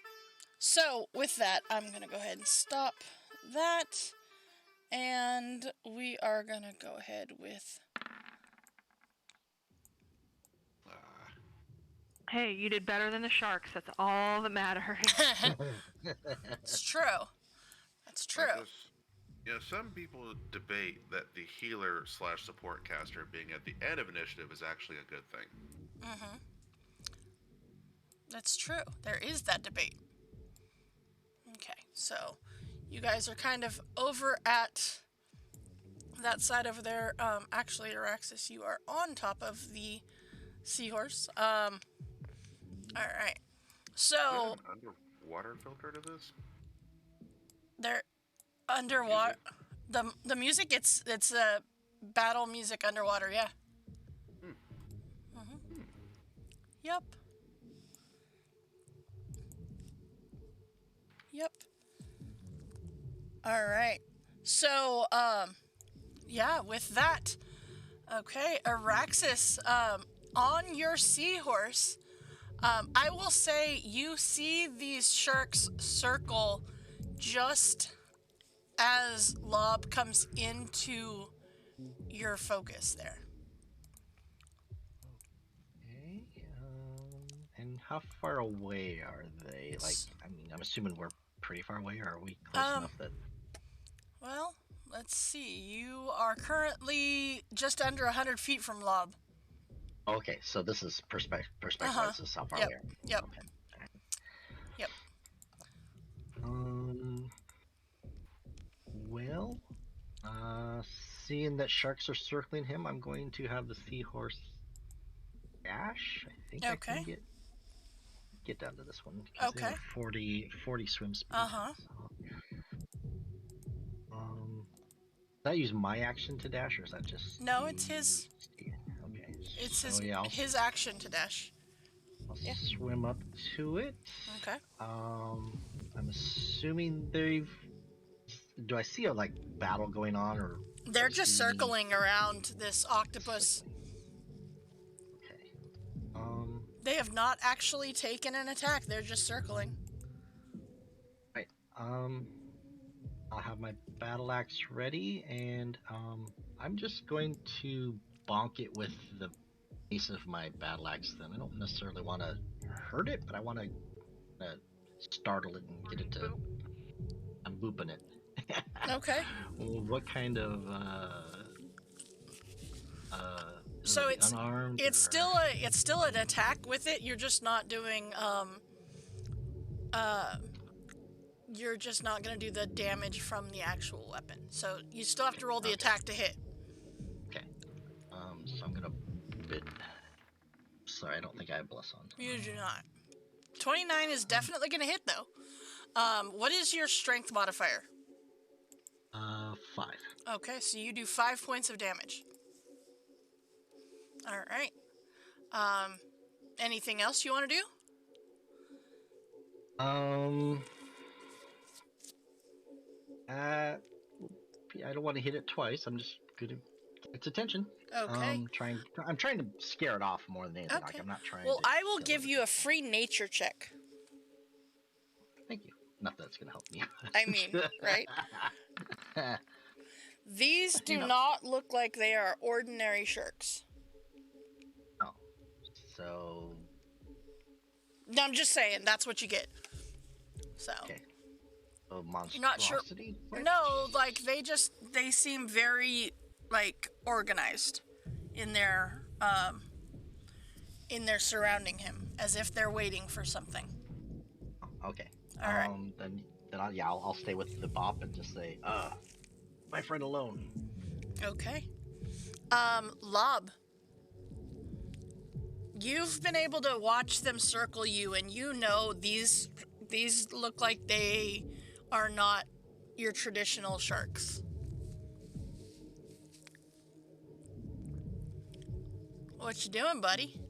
So with that, I'm going to go ahead and stop that. And we are going to go ahead with... Hey, you did better than the sharks. That's all that matters. It's true. That's true. I guess, some people debate that the healer slash support caster being at the end of initiative is actually a good thing. Mm-hmm. That's true. There is that debate. Okay, so you guys are kind of over at that side over there. Actually, Araxis, you are on top of the seahorse. All right. Is there So an underwater filter to this? they're underwater. The music, it's battle music underwater. Yeah. Mm-hmm. Yep. Yep. All right. So yeah, with that, okay, Araxis, on your seahorse, I will say you see these sharks circle just as Lob comes into your focus there. Okay. And how far away are they? Like, I mean, I'm assuming we're pretty far away, or are we close enough that... Well, let's see. You are currently just under 100 feet from Lob. Okay, so this is perspective. Uh-huh. This is how far Yep. we are. Yep. Okay. Yep. Well, seeing that sharks are circling him, I'm going to have the seahorse dash. I think I Okay. can get down to this one because they have a 40 swim speed. Uh-huh. So, did I use my action to dash, or is that just... No, it's his. Okay. It's so, yeah, his action to dash. I'll swim up to it. Okay. I'm assuming they've... Do I see a battle going on, or... They're just circling around this octopus. Okay. They have not actually taken an attack. They're just circling. Right. I'll have my battle axe ready, and I'm just going to bonk it with the base of my battle axe. Then I don't necessarily want to hurt it, but I want to startle it and get it to... I'm booping it. Okay. What kind of so it's unarmed? It's still an attack with it. You're just not doing you're just not gonna do the damage from the actual weapon. So you still have to roll the attack to hit. Okay. So I'm gonna bid. Sorry, I don't think I have bless on. You do not. 29 is definitely gonna hit though. What is your strength modifier? 5. Okay, so you do 5 points of damage. All right. Anything else you want to do? I don't want to hit it twice. I'm just gonna get its attention. Okay. I'm trying to scare it off more than anything. Okay. Like, I'm not trying. Well, to I will kill give it. you a free nature check. Thank you. Not that it's gonna help me. I mean, right? These do not look like they are ordinary sharks. Oh, so. No, I'm just saying that's what you get. So. Okay. So monstrosity. Not sure. No, like they seem very organized in their surrounding him, as if they're waiting for something. Okay. All right. Then I'll stay with the bop and just say, my friend alone. Okay. Lob. You've been able to watch them circle you, and you know these look like they are not your traditional sharks. What you doing, buddy?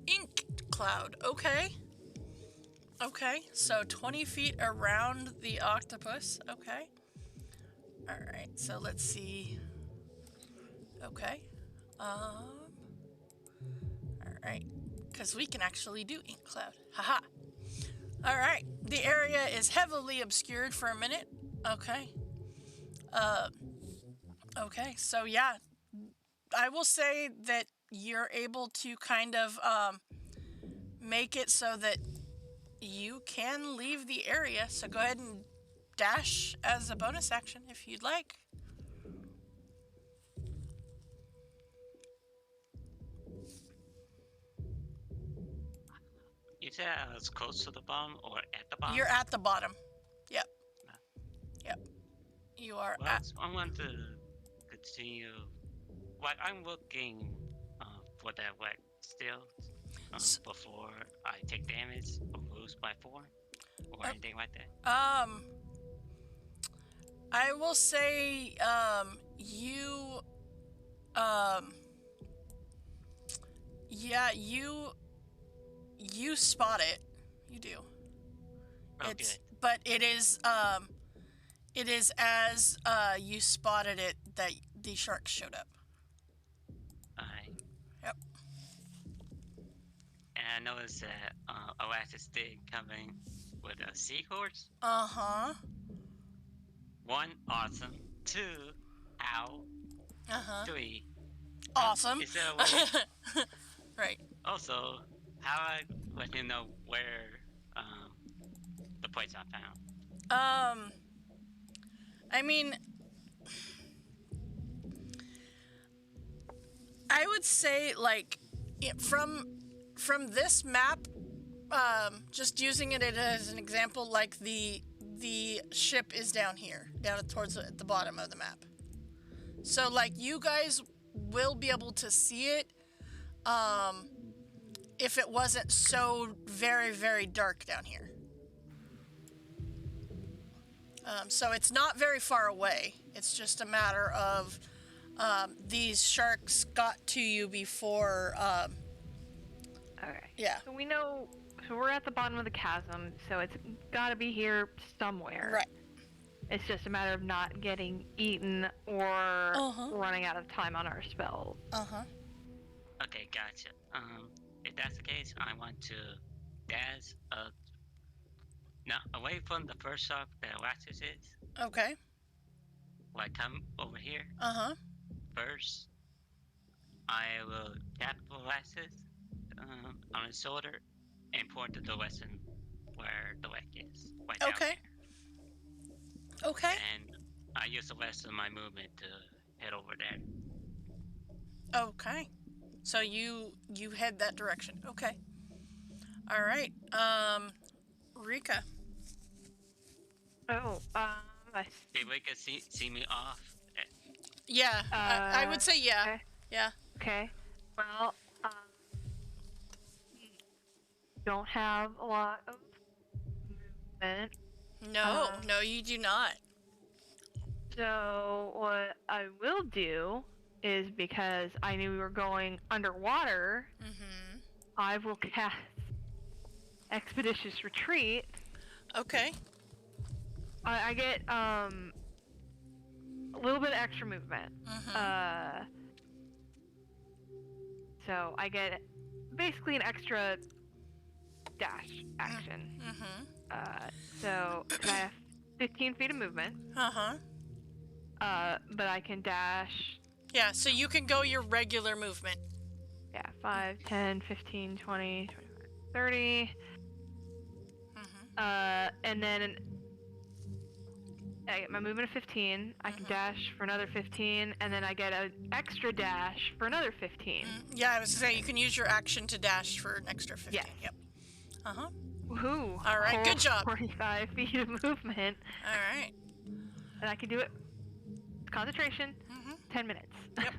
Ink cloud. Okay. Okay, so 20 feet around the octopus. Okay. All right, so let's see. Okay. Right. Because we can actually do ink cloud. Haha. All right. The area is heavily obscured for a minute. Okay. Okay. So yeah, I will say that you're able to kind of make it so that you can leave the area. So go ahead and dash as a bonus action if you'd like. You said I was close to the bottom or at the bottom? You're at the bottom. Yep. No. Yep. You are Well, at. I want to continue. Like, I'm looking for that whack still before I take damage or lose by 4 or anything like that. I will say, yeah, you spot it. You do. Oh, It's, good. but it is as you spotted it that the sharks showed up. Alright. Yep. And I noticed that Oasis did coming with a seahorse. Uh-huh. 1, awesome. 2, ow. Uh-huh. 3, Awesome. is there a way? Right. Also, how I let you know where the place I found? I mean, I would say, like, from this map, just using it as an example, like the ship is down here, down towards the bottom of the map. So, like, you guys will be able to see it, if it wasn't so very, very dark down here. So it's not very far away. It's just a matter of these sharks got to you before. Okay. Yeah. So we know. So we're at the bottom of the chasm. So it's got to be here somewhere. Right. It's just a matter of not getting eaten or running out of time on our spells. Okay, gotcha. If that's the case, I want to dash away from the first shop that Oasis is. Okay. Like, come over here. First, I will tap Oasis on his shoulder and point to the western where the wreck is. Right down Okay. there. Okay. And I use the rest of my movement to head over there. Okay. So you head that direction. Okay. All right. Rika. Oh, Did we can see me off? Yeah. I would say yeah. Okay. Yeah. Okay. Well, don't have a lot of movement. No, you do not. So what I will do is, because I knew we were going underwater, I will cast Expeditious Retreat. Okay. I get a little bit of extra movement. So I get basically an extra dash action. So I have 15 feet of movement. But I can dash. Yeah, so you can go your regular movement. Yeah, 5, 10, 15, 20, 25, 30. And then I get my movement of 15. I can dash for another 15, and then I get an extra dash for another 15. Yeah, I was gonna say you can use your action to dash for an extra 15. Yes. Yep. Woohoo! All right, good job. 45 feet of movement. All right. And I can do it. Concentration. 10 minutes. Yep.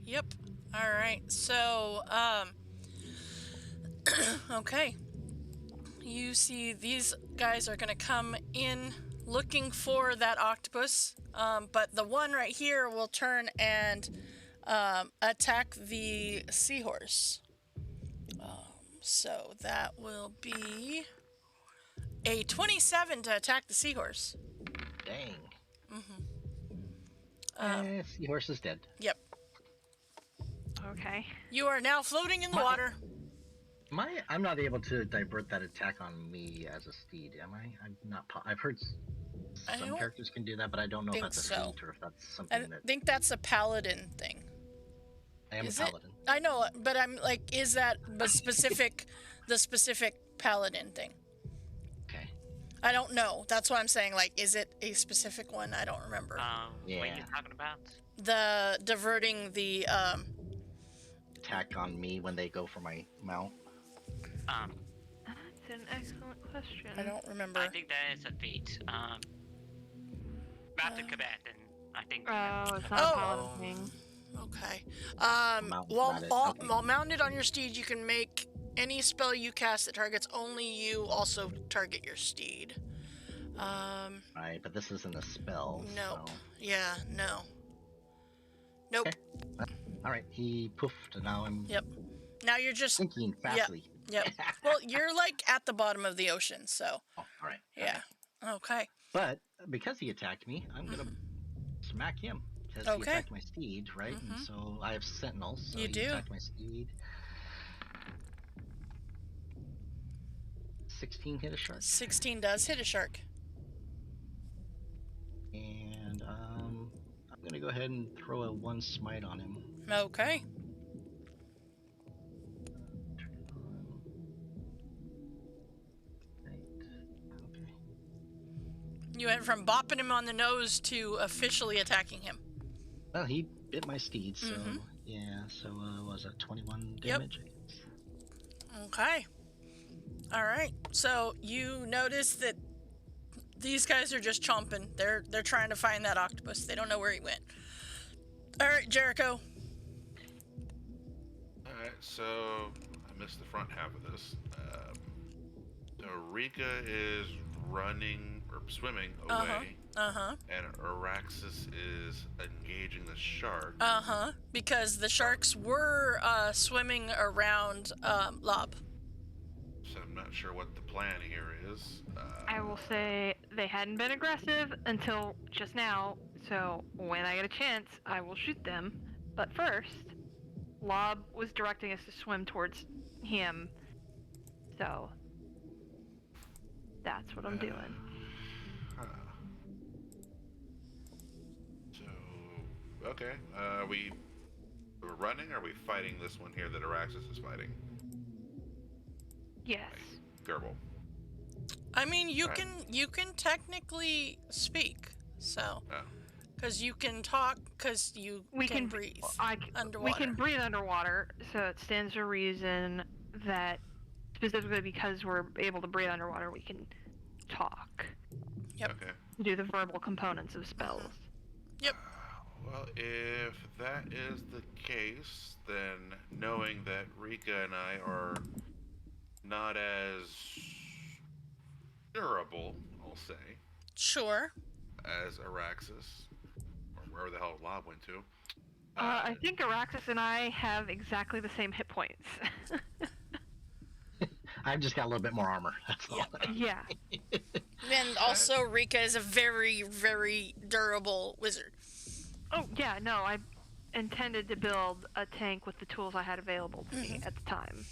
Yep. All right. So, okay. You see these guys are going to come in looking for that octopus, but the one right here will turn and attack the seahorse. So that will be a 27 to attack the seahorse. Dang. Seahorse is dead. Yep. Okay. You are now floating in the water. I'm not able to divert that attack on me as a steed, am I? I'm not. I've heard some characters can do that, but I don't know if that's a feat or if that's something that. I think that's a paladin thing. I am Is a paladin. I know, but I'm like, is that the specific paladin thing? Okay. I don't know. That's why I'm saying, like, is it a specific one? I don't remember. What are you talking about? The diverting the attack on me when they go for my mount. That's an excellent question. I don't remember. I think that is a feat. About the combatant, I think. Oh, it's not a paladin thing. Okay. While mounted on your steed, you can make any spell you cast that targets only you also target your steed. Right, but this isn't a spell. Nope. So. Yeah, no. Nope. Okay. All right, he poofed, and now I'm. Yep. Now you're just thinking fastly. Yep. Well, you're like at the bottom of the ocean, so. Oh, all right. Yeah. Okay. But because he attacked me, I'm gonna smack him because he attacked my steed, right? And so I have sentinels. So you do. Attacked my steed. 16 hit a shark. 16 does hit a shark. And I'm gonna go ahead and throw a 1 smite on him. Okay. You went from bopping him on the nose to officially attacking him. Well, he bit my steed, so yeah. So was it 21 damage? Yep. Okay. All right. So you notice that these guys are just chomping. They're trying to find that octopus. They don't know where he went. All right, Jericho. All right. So I missed the front half of this. So Rika is running or swimming away. And Araxis is engaging the shark. Because the sharks were swimming around Lob. So I'm not sure what the plan here is. I will say they hadn't been aggressive until just now, so when I get a chance, I will shoot them. But first, Lob was directing us to swim towards him, so that's what I'm doing. So, okay. We're running, or are we fighting this one here that Araxis is fighting? Yes. Gerbil. I mean, you can technically speak, so because you can talk, because we can breathe underwater. We can breathe underwater, so it stands to reason that specifically because we're able to breathe underwater, we can talk. Yep. Okay. Do the verbal components of spells. Yep. Well, if that is the case, then knowing that Rika and I are not as durable, I'll say. Sure. As Araxis, or wherever the hell Lob went to. I think Araxis and I have exactly the same hit points. I've just got a little bit more armor. That's all. Yeah. And also, Rika is a very, very durable wizard. Oh, yeah, no, I intended to build a tank with the tools I had available to me at the time.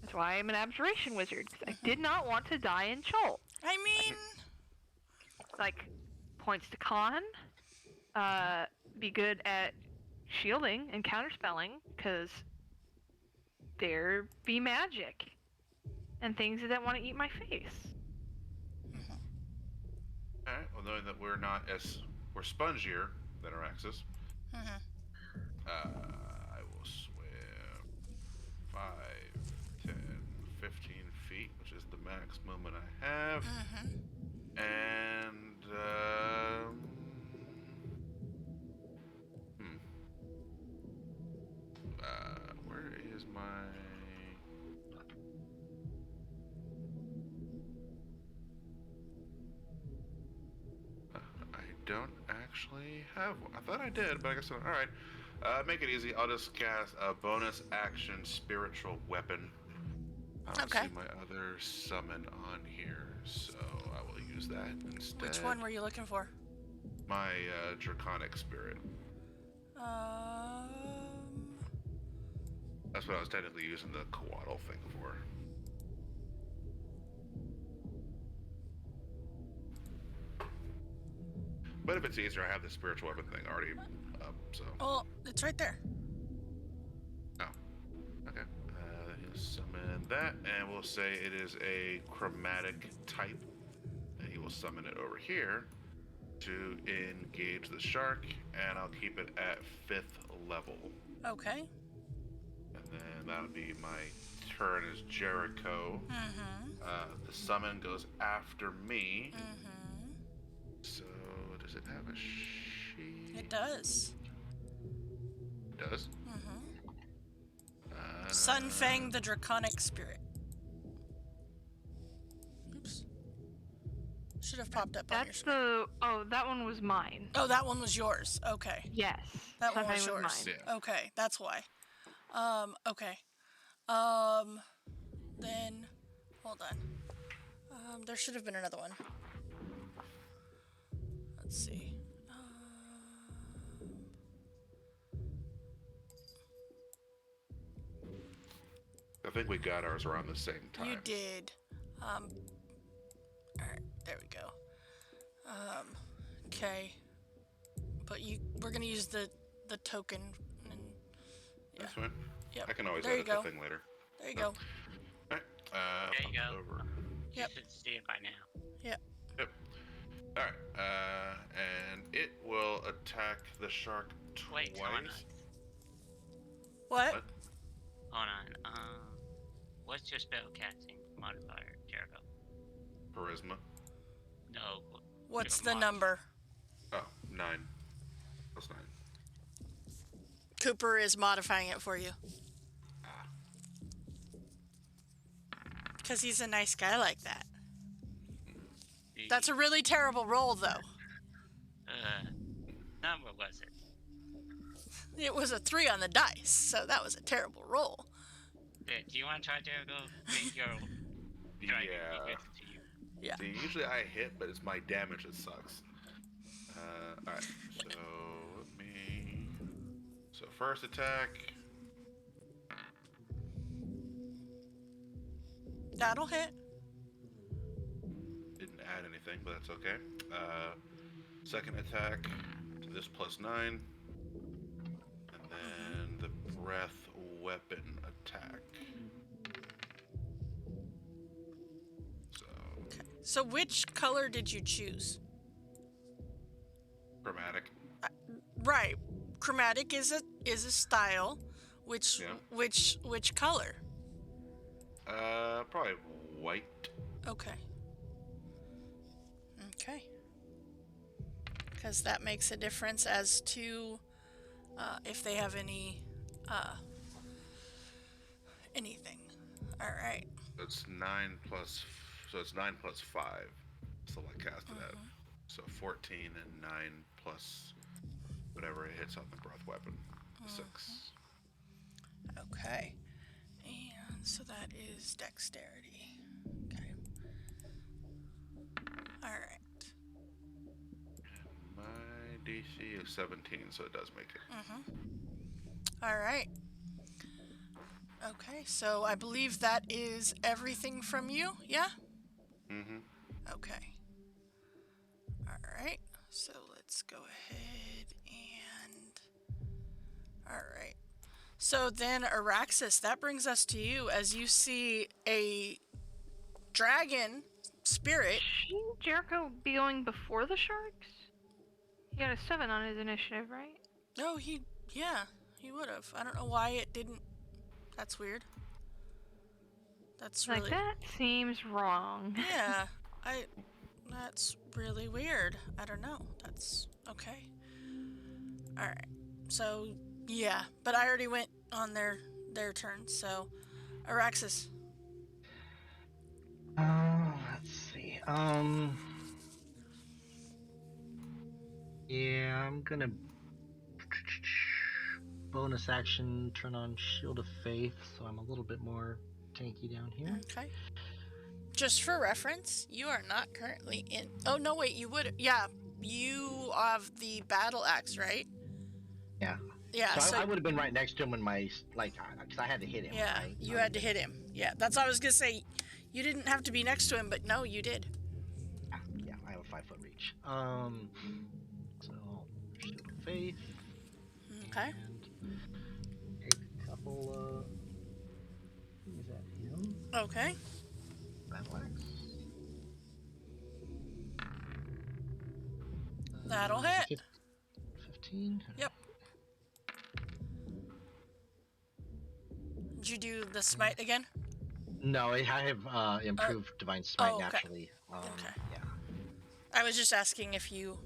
That's why I'm an abjuration wizard, because I did not want to die in Chult. I mean... Like, points to con, be good at shielding and counterspelling, because there be magic and things that want to eat my face. Alright, well, knowing that we're spongier than Araxis, I will swim 5, 10, 15 feet, which is the max movement I have. And, where is my... I don't actually have one. I thought I did, but I guess not. Alright. Make it easy. I'll just cast a bonus action spiritual weapon. I don't see my other summon on here, so I will use that instead. Which one were you looking for? My draconic spirit. That's what I was technically using the coatl thing for. But if it's easier, I have the spiritual weapon thing already up, so. Oh, it's right there. Oh. Okay. He'll summon that, and we'll say it is a chromatic type. And he will summon it over here to engage the shark, and I'll keep it at 5th level. Okay. And then that'll be my turn as Jericho. The summon goes after me. So, does it have a she? It does. It does? Sunfang the Draconic Spirit. Oops. Should have popped up on your screen. That one was mine. Oh, that one was yours. Okay. Yes. That one was Sunfang yours. mine. Yeah. Okay, that's why. Okay. Then, hold on. There should have been another one. Let's see. I think we got ours around the same time. You did. Alright, there we go. Okay. But we're gonna use the token. And, yeah. That's fine. Yep. I can always There you edit go. the thing later. There you go. Alright. There you go. Over. You Yep. should see it by now. Yep. Yep. Alright. And it will attack the shark Wait, hold on. twice. What? What? Hold on. What's your spell casting modifier, Jericho? Charisma. No. What's your the number? Oh, 9. Plus 9. Cooper is modifying it for you. Because he's a nice guy like that. That's a really terrible roll, though. Number was it? It was a 3 on the dice, so that was a terrible roll. Do you want to try, Jericho? Make your dragon Yeah. be good to you. Yeah. See, usually I hit, but it's my damage that sucks. Alright, so let me. So, first attack. That'll hit. Didn't add anything, but that's okay. Second attack to this plus 9. And then the breath weapon attack. So, So which color did you choose? chromatic. Right. Chromatic is a style. Which Yeah. which color? Probably white. Okay. Okay. Because that makes a difference as to if they have anything. All right. It's 9 plus. So it's 9 plus 5. So I cast it at. So 14 and 9 plus whatever it hits on the breath weapon. 6. Okay. And so that is dexterity. Okay. All right. My DC is 17, so it does make it. All right. Okay, so I believe that is everything from you, yeah? Mm-hmm. Okay. All right, so let's go ahead and... All right. So then, Araxis, that brings us to you as you see a dragon spirit. Shouldn't Jericho be going before the sharks? He got a 7 on his initiative, right? Oh, he would have. I don't know why it didn't. That's weird. That's really... Like, that seems wrong. Yeah, that's really weird. I don't know. That's okay. All right. So, yeah, but I already went on their turn. So, Araxis. Let's see. Yeah, I'm gonna bonus action turn on Shield of Faith, so I'm a little bit more tanky down here. Okay. Just for reference, you are not currently in... Oh, no, wait, you would... Yeah, you have the battle axe, right? Yeah. Yeah. So I would have been right next to him when because I had to hit him. Yeah, right? you had to hit him. Yeah, that's what I was gonna say. You didn't have to be next to him, but no, you did. Yeah, I have a 5-foot reach. So Shield of Faith. Okay. And take a couple things at him. Okay. Battle axe. That'll hit. 15. Yep. Did you do the smite again? No, I have improved divine smite okay. naturally. Okay. Yeah. I was just asking if you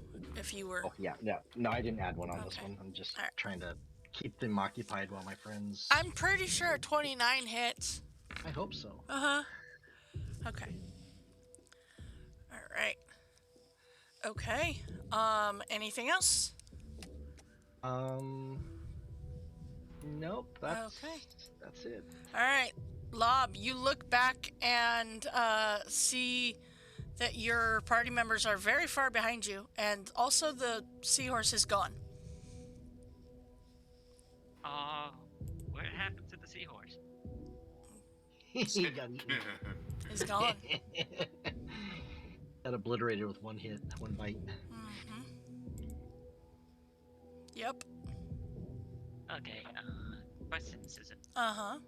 were. Oh yeah. No, I didn't add one on this one. I'm just trying to keep them occupied while my friends. I'm pretty sure 29 hits. I hope so. Okay. All right. Okay. Anything else? Nope. That's it. All right. Lob, you look back and see that your party members are very far behind you, and also the seahorse is gone. What happened to the seahorse? He got eaten. He's gone. Got obliterated with one hit, one bite. Yep. Okay, questions, is it? Uh-huh.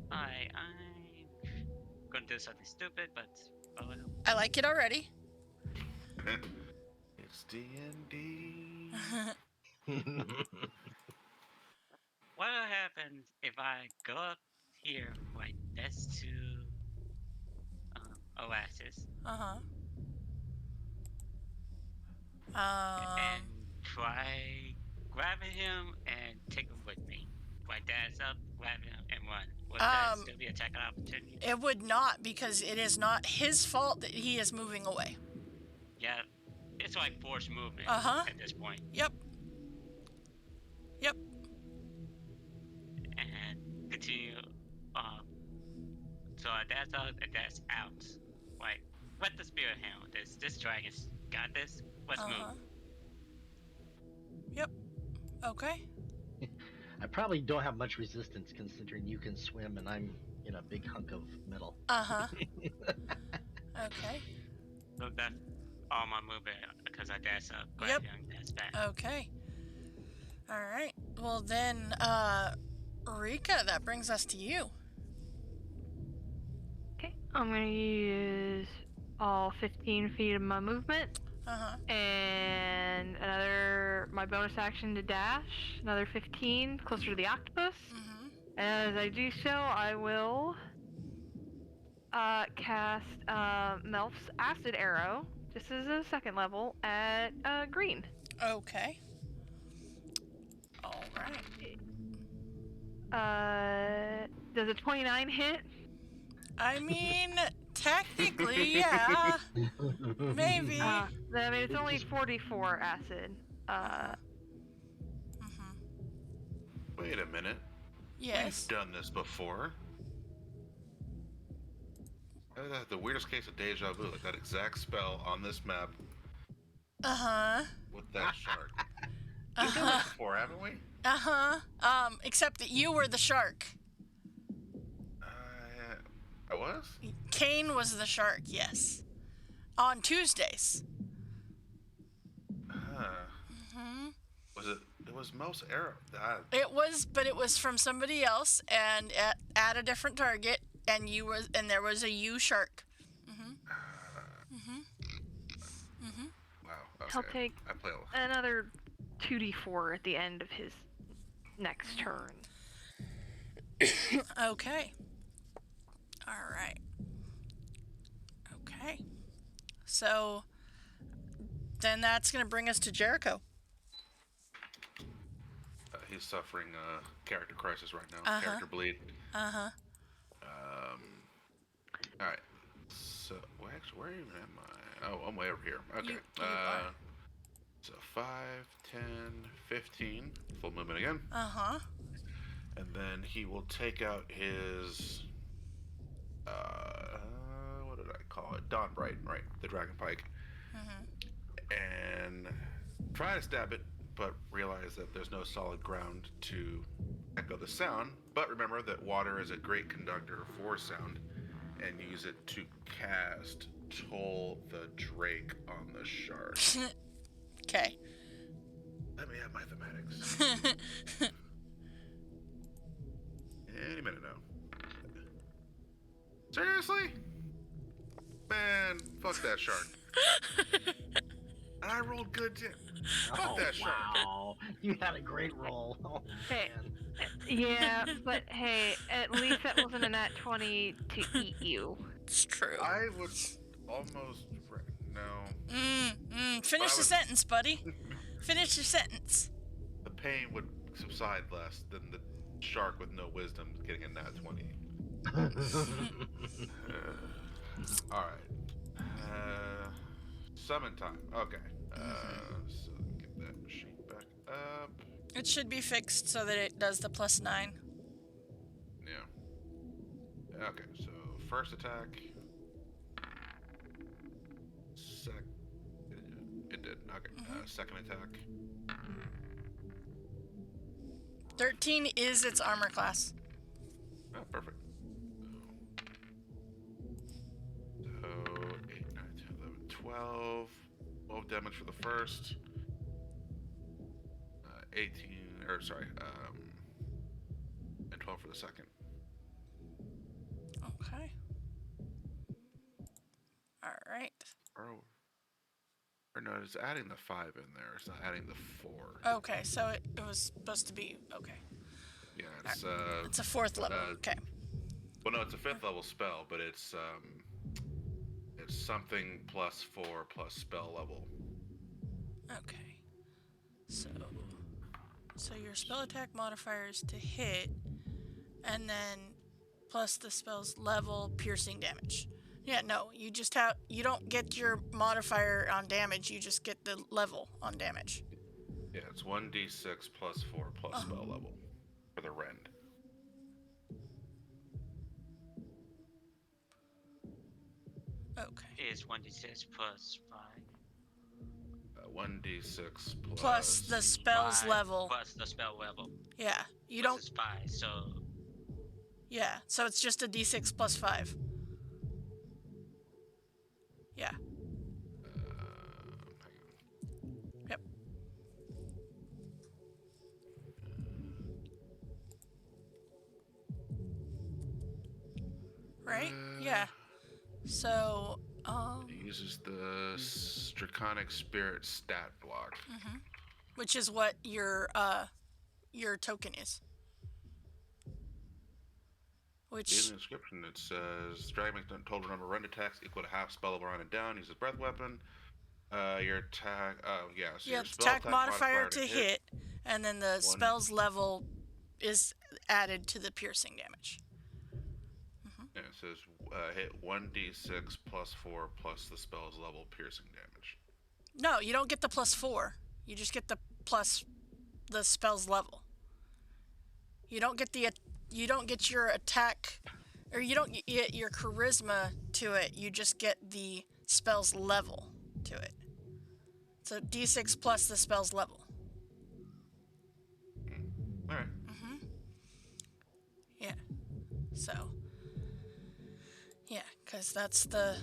I'm gonna do something stupid, but oh well. I like it already. It's D&D. What happens if I go up here right next to Oasis and try grabbing him and take him with me? My dad's up, grab him and run. Would that still be a attack opportunity? It would not, because it is not his fault that he is moving away. Yeah, it's like forced movement at this point. Yep. And continue. So that's out and that's out. Like, let the spirit handle this. This dragon's got this. Let's move. Yep. Okay. I probably don't have much resistance considering you can swim and I'm in a big hunk of metal. Okay. So that's all my movement because I dash up, grab him, dash back. Okay. All right. Well then, Rika, that brings us to you. Okay, I'm gonna use all 15 feet of my movement. And my bonus action to dash, another 15 closer to the octopus. And as I do so, I will cast Melf's Acid Arrow, just as a second level, at green. Okay. All right. Does a 29 hit? I mean, technically, yeah. Maybe. It's only 44 acid. Wait a minute. Yes. We've done this before. The weirdest case of deja vu, like that exact spell on this map. With that shark. We've done this before, haven't we? Except that you were the shark. I was? Kane was the shark, yes. On Tuesdays. It was Mo's arrow. It was, but it was from somebody else and at a different target, and there was a you shark. Wow. Okay. He'll take another 2d4 at the end of his next turn. Okay. All right. Okay. So then that's going to bring us to Jericho. He's suffering a character crisis right now. Character bleed. All right. So, where even am I? Oh, I'm way over here. Okay. You are. So 5, 10, 15. Full movement again. And then he will take out his Dawnbright, right? The dragon pike, and try to stab it, but realize that there's no solid ground to echo the sound. But remember that water is a great conductor for sound, and use it to cast Toll the Drake on the shark. Okay. Let me have mathematics. Any minute now. Seriously? Man, fuck that shark. And I rolled good too. Fuck that shark. Wow. You had a great roll. Oh, Hey. man. Yeah, but hey, at least that wasn't a nat 20 to eat you. It's true. I was almost. No. Finish the sentence, buddy. Finish your sentence. The pain would subside less than the shark with no wisdom getting a nat 20. Alright. Summon time. Okay. So get that machine back up. It should be fixed so that it does the +9. Yeah. Okay, so first attack. It did. Okay. Second attack. 13 is its armor class. Oh, perfect. So 8, 9, 10, 11, 12. 12 damage for the first. 18, and 12 for the second. Okay. All right. Or no, it's adding the 5 in there. It's not adding the 4. Okay, so it was supposed to be okay. Yeah, it's It's a 4th level. Okay. Well, no, it's a 5th level spell, but it's something +4 plus spell level. Okay. So your spell attack modifier is to hit, and then plus the spell's level piercing damage. Yeah, no, you don't get your modifier on damage, you just get the level on damage. Yeah, it's 1d6 plus 4 plus spell level for the rend. Okay. Is 1d6 plus 5. 1d6 Plus the spell's 5 level. Plus the spell level. Yeah, you Plus don't. It's 5, so. Yeah, so it's just a d6 plus 5. Yeah. Hang on. Yep. Right? Yeah. So, It uses the Draconic Spirit stat block. which is what your token is. In Which the description, it says dragon makes total number of rend attacks equal to half spell level on and down. Uses breath weapon. Your attack. So your spell attack modifier to hit, and then the spell's level is added to the piercing damage. Yeah, it says hit 1d6 plus 4 plus the spell's level piercing damage. No, you don't get the +4. You just get the plus the spell's level. You don't get your attack, or you don't get your charisma to it. You just get the spell's level to it. So d6 plus the spell's level. All right. Yeah. So. Yeah, because that's the.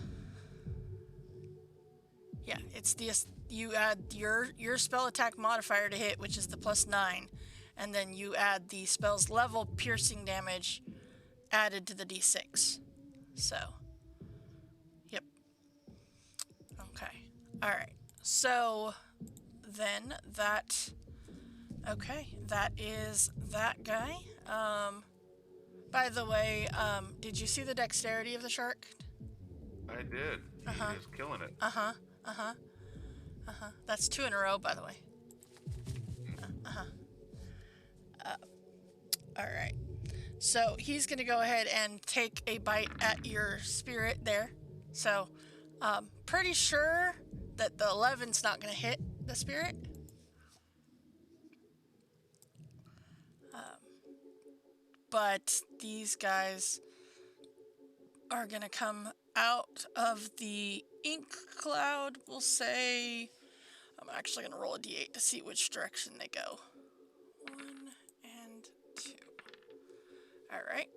Yeah, it's you add your spell attack modifier to hit, which is the +9, and then you add the spell's level piercing damage added to the d6. So. Yep. Okay. All right. So then that. Okay, that is that guy. By the way, did you see the dexterity of the shark? I did. He is killing it. That's 2 in a row, by the way. All right. So he's going to go ahead and take a bite at your spirit there. So, pretty sure that the 11's not going to hit the spirit. But these guys are going to come out of the ink cloud, we'll say... I'm actually going to roll a d8 to see which direction they go. 1 and 2. Alright.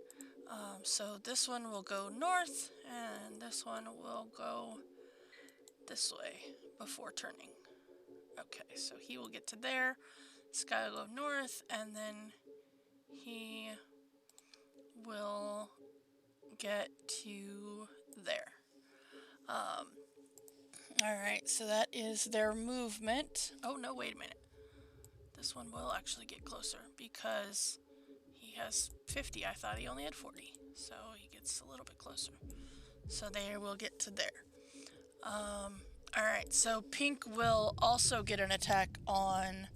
So this one will go north, and this one will go this way before turning. Okay, so he will get to there. This guy will go north, and then he will get to there. Alright, so that is their movement. Oh, no, wait a minute. This one will actually get closer because he has 50. I thought he only had 40. So he gets a little bit closer. So they will get to there. Alright, so Pink will also get an attack on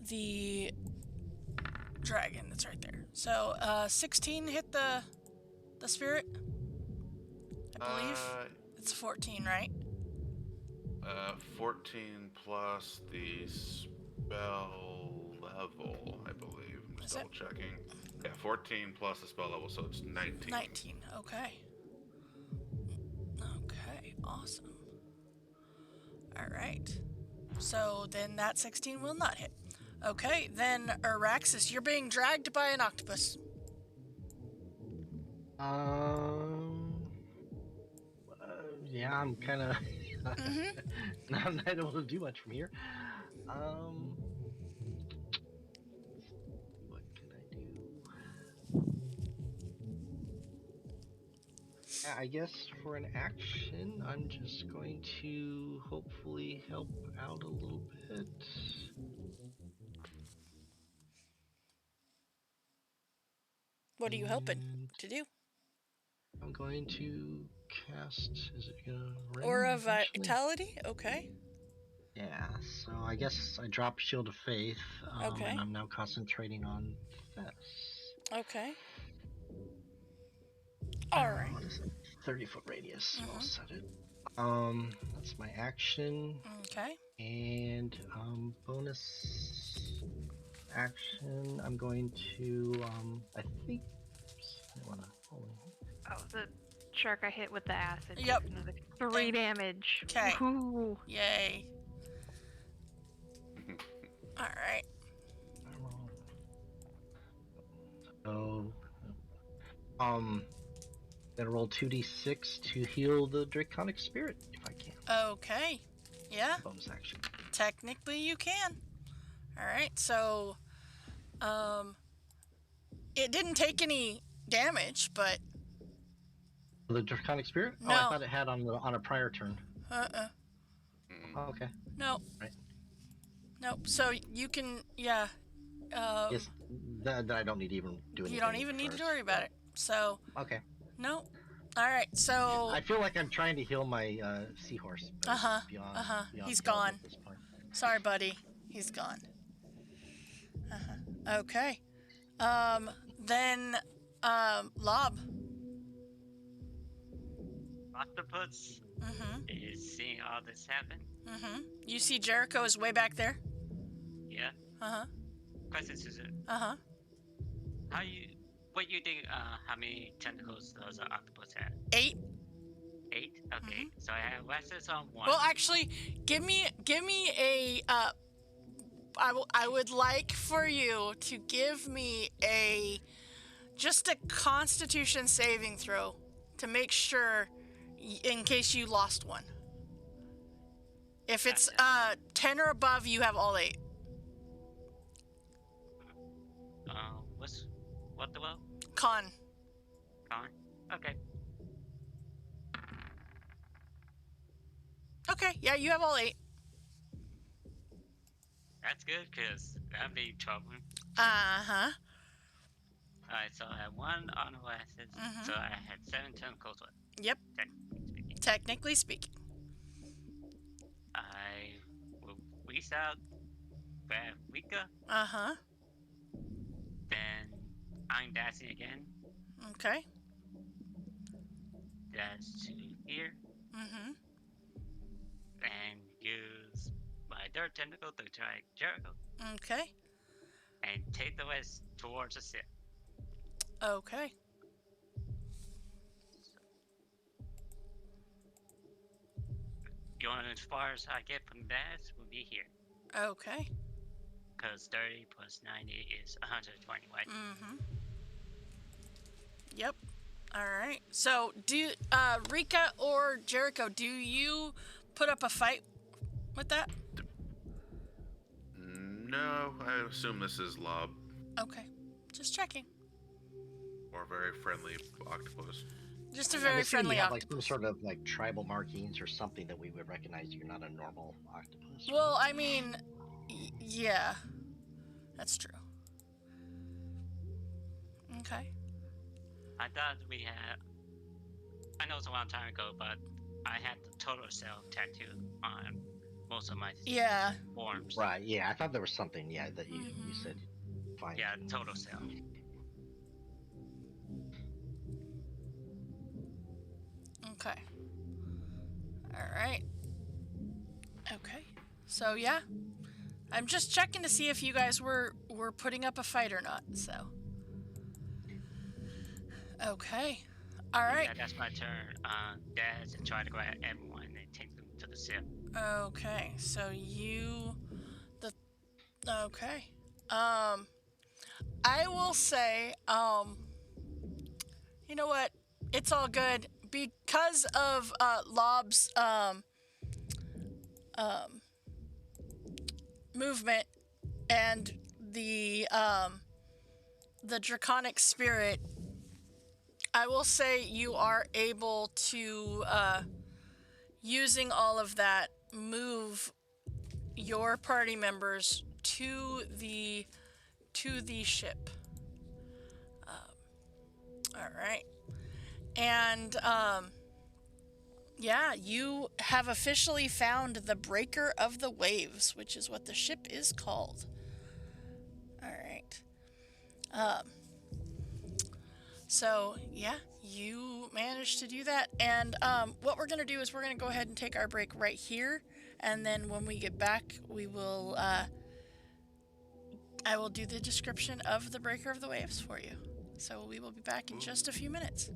the dragon that's right there. So 16 hit the spirit, I believe. It's 14, right? 14 plus the spell level, I believe. I'm just double checking. Yeah, 14 plus the spell level, so it's 19. 19, okay. Okay, awesome. Alright. So then that 16 will not hit. Okay, then Araxis, you're being dragged by an octopus. Yeah, I'm kind of not able to do much from here. What can I do? Yeah, I guess for an action, I'm just going to hopefully help out a little bit. What are you hoping to do? I'm going to cast. Is it gonna rain? Aura Vitality? Okay. Yeah, so I guess I drop Shield of Faith, Okay. and I'm now concentrating on Fess. Okay. Alright. What is it? 30-foot radius. I'll set it. That's my action. Okay. And bonus action, I'm going to I think I wanna Oh, the shark I hit with the acid. Yep. Takes another 3 damage. Okay. Ooh. Yay. Alright. So gonna roll 2d6 to heal the draconic spirit if I can. Okay. Yeah. Bonus action. Technically you can. Alright, so it didn't take any damage, but The draconic spirit? No. Oh, I thought it had on a prior turn. Oh, okay. Nope. Right. Nope. So you can, yeah. Yes, that I don't need to even do anything. You don't even need to worry about it. So. Okay. No. All right. So. I feel like I'm trying to heal my seahorse. Beyond He's help gone. at this point. Sorry, buddy. He's gone. Okay. Then, Lob. Octopus is seeing all this happen. You see Jericho is way back there? Yeah. Question, Susan. What you think, how many tentacles does an octopus have? 8. 8? Okay, so I have Wes's on 1. Well, actually, give me a, I would like for you to give me just a Constitution saving throw to make sure, in case you lost one. If it's 10 or above, you have all 8. What the well? Con. Okay. Okay, yeah, you have all 8. That's good, because that'd be trouble. Uh-huh. Alright, so I had 1 on the Wes's, so I had 7 tentacles left. Yep. Technically speaking. I will release out Vika. Then I'm dashing again. Okay. Dash to here. And use my third tentacle to try Jericho. Okay. And take the West towards the sit. Okay. going as far as I get from that will be here. Okay. Because 30 plus 90 is 120, right? Mm-hmm. Yep. All right. So, do Rika or Jericho, do you put up a fight with that? No, I assume this is Lob, Okay. Just checking. or very friendly octopus. Just a I'm very assuming friendly you have like some octopus. sort of like tribal markings or something that we would recognize you're not a normal octopus. Well, I mean, yeah. That's true. Okay. I thought we had. I know it's a long time ago, but I had the total self tattoo on most of my forms. Right. Yeah, I thought there was something. Yeah, that you said. Fine. Yeah, total self. Okay. All right. Okay. So yeah, I'm just checking to see if you guys were putting up a fight or not. So. Okay. All right. Yeah, that's my turn. Dads and try to grab everyone and take them to the ship. Okay. So okay. I will say, you know what? It's all good because of Lob's movement and the draconic spirit. I will say you are able to using all of that move your party members to the ship. All right. And yeah, you have officially found the Breaker of the Waves, which is what the ship is called. All right. So yeah, you managed to do that. And what we're gonna do is we're gonna go ahead and take our break right here, and then when we get back, we will. I will do the description of the Breaker of the Waves for you. So we will be back in just a few minutes.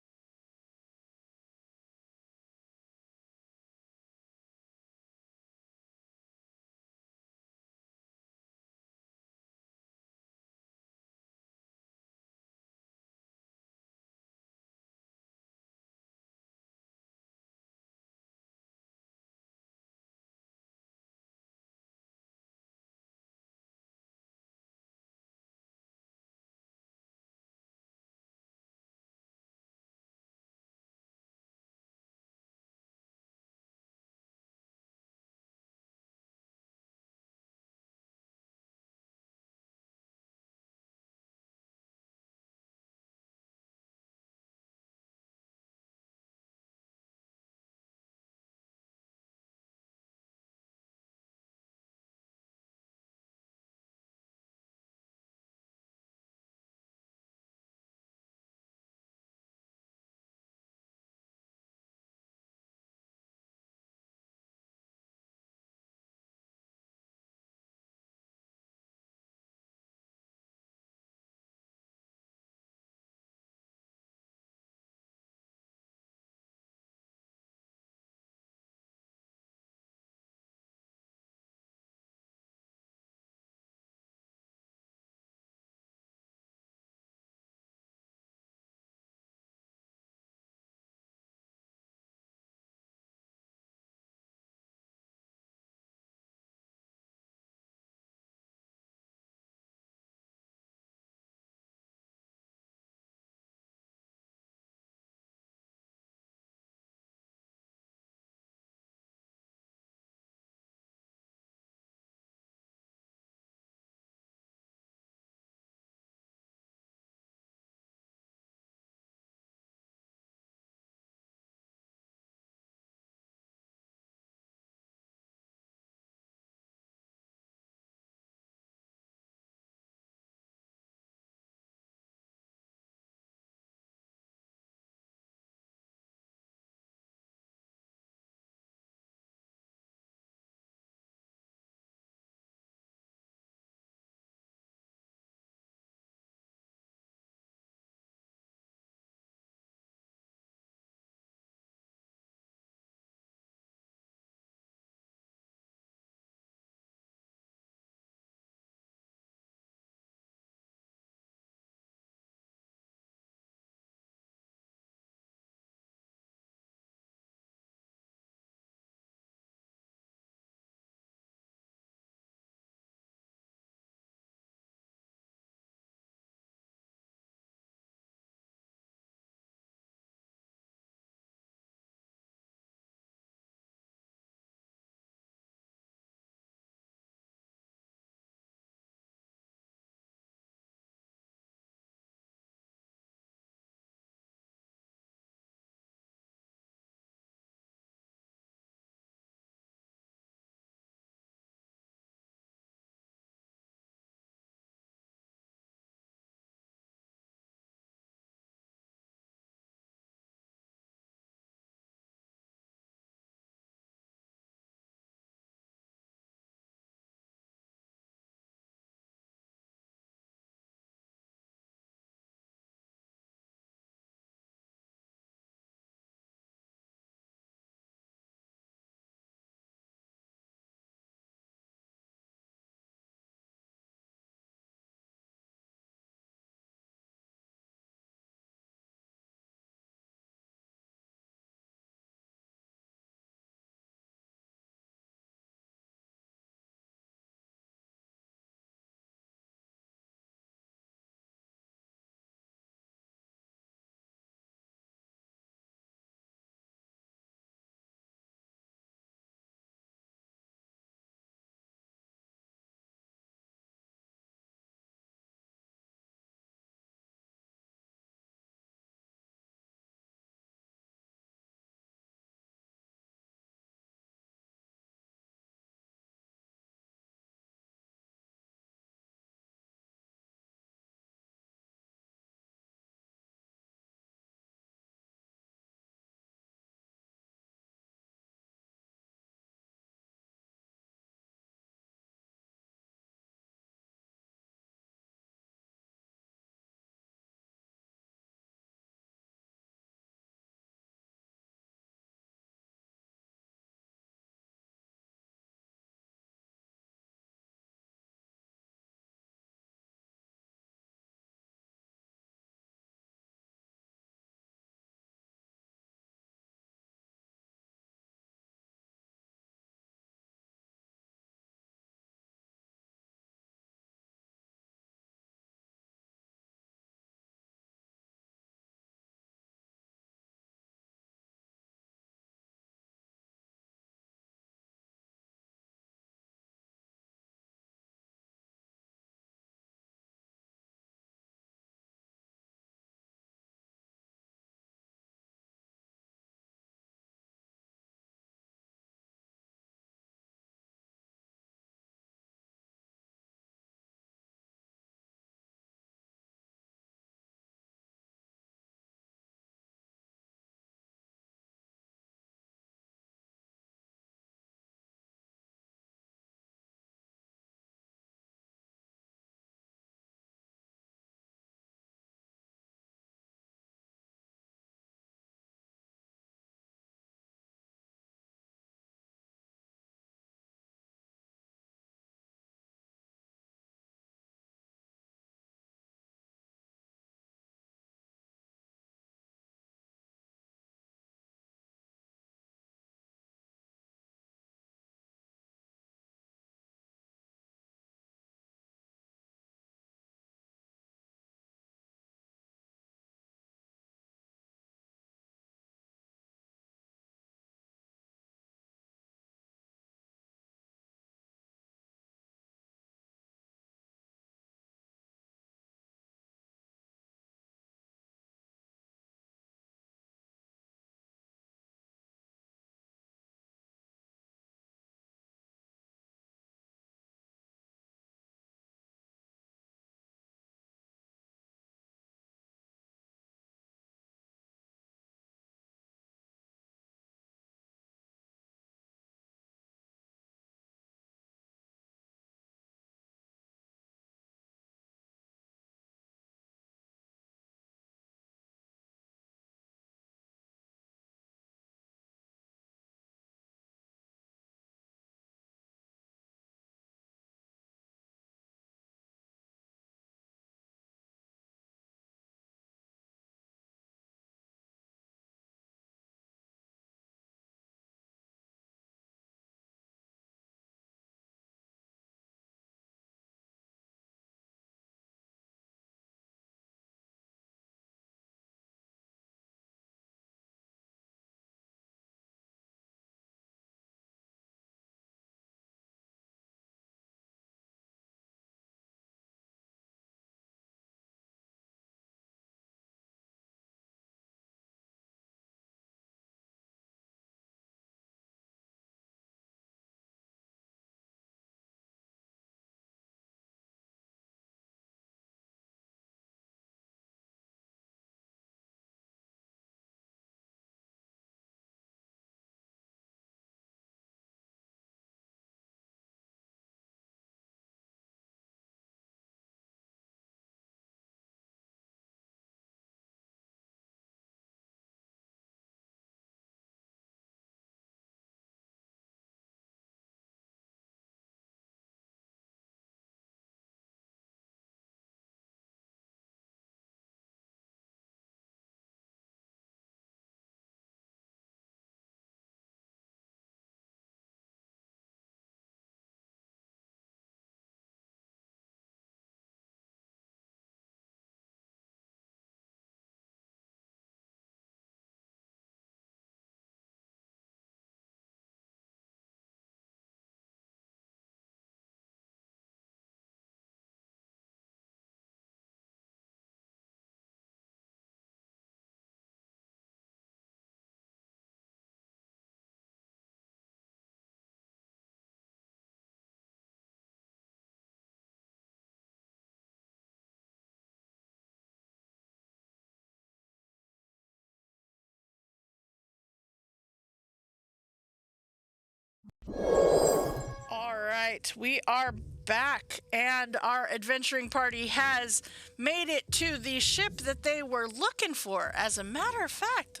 right, we are back, and our adventuring party has made it to the ship that they were looking for. As a matter of fact,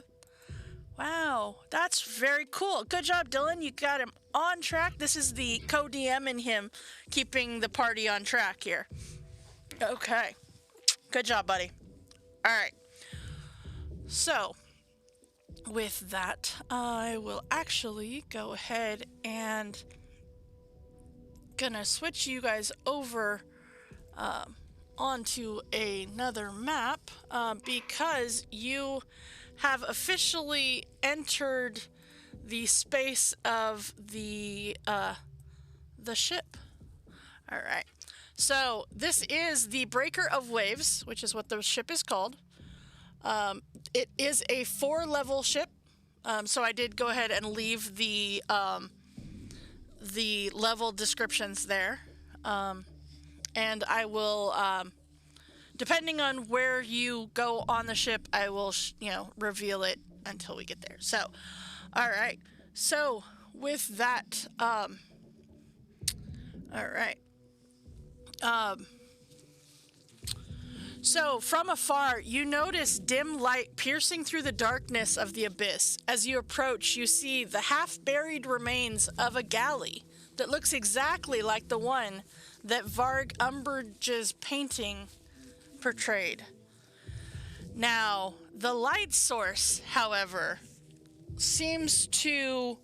wow, that's very cool. Good job, Dylan. You got him on track. This is the co-DM in him keeping the party on track here. Okay. Good job, buddy. All right. So, with that, I will actually go ahead and gonna switch you guys over onto another map because you have officially entered the space of the ship. All right. So this is the Breaker of Waves, which is what the ship is called. It is a 4-level ship. So I did go ahead and leave the level descriptions there. And I will, depending on where you go on the ship, I will, reveal it until we get there. So, all right. So with that, all right. So, from afar, you notice dim light piercing through the darkness of the abyss. As you approach, you see the half-buried remains of a galley that looks exactly like the one that Varg Umbridge's painting portrayed. Now, the light source, however, seems to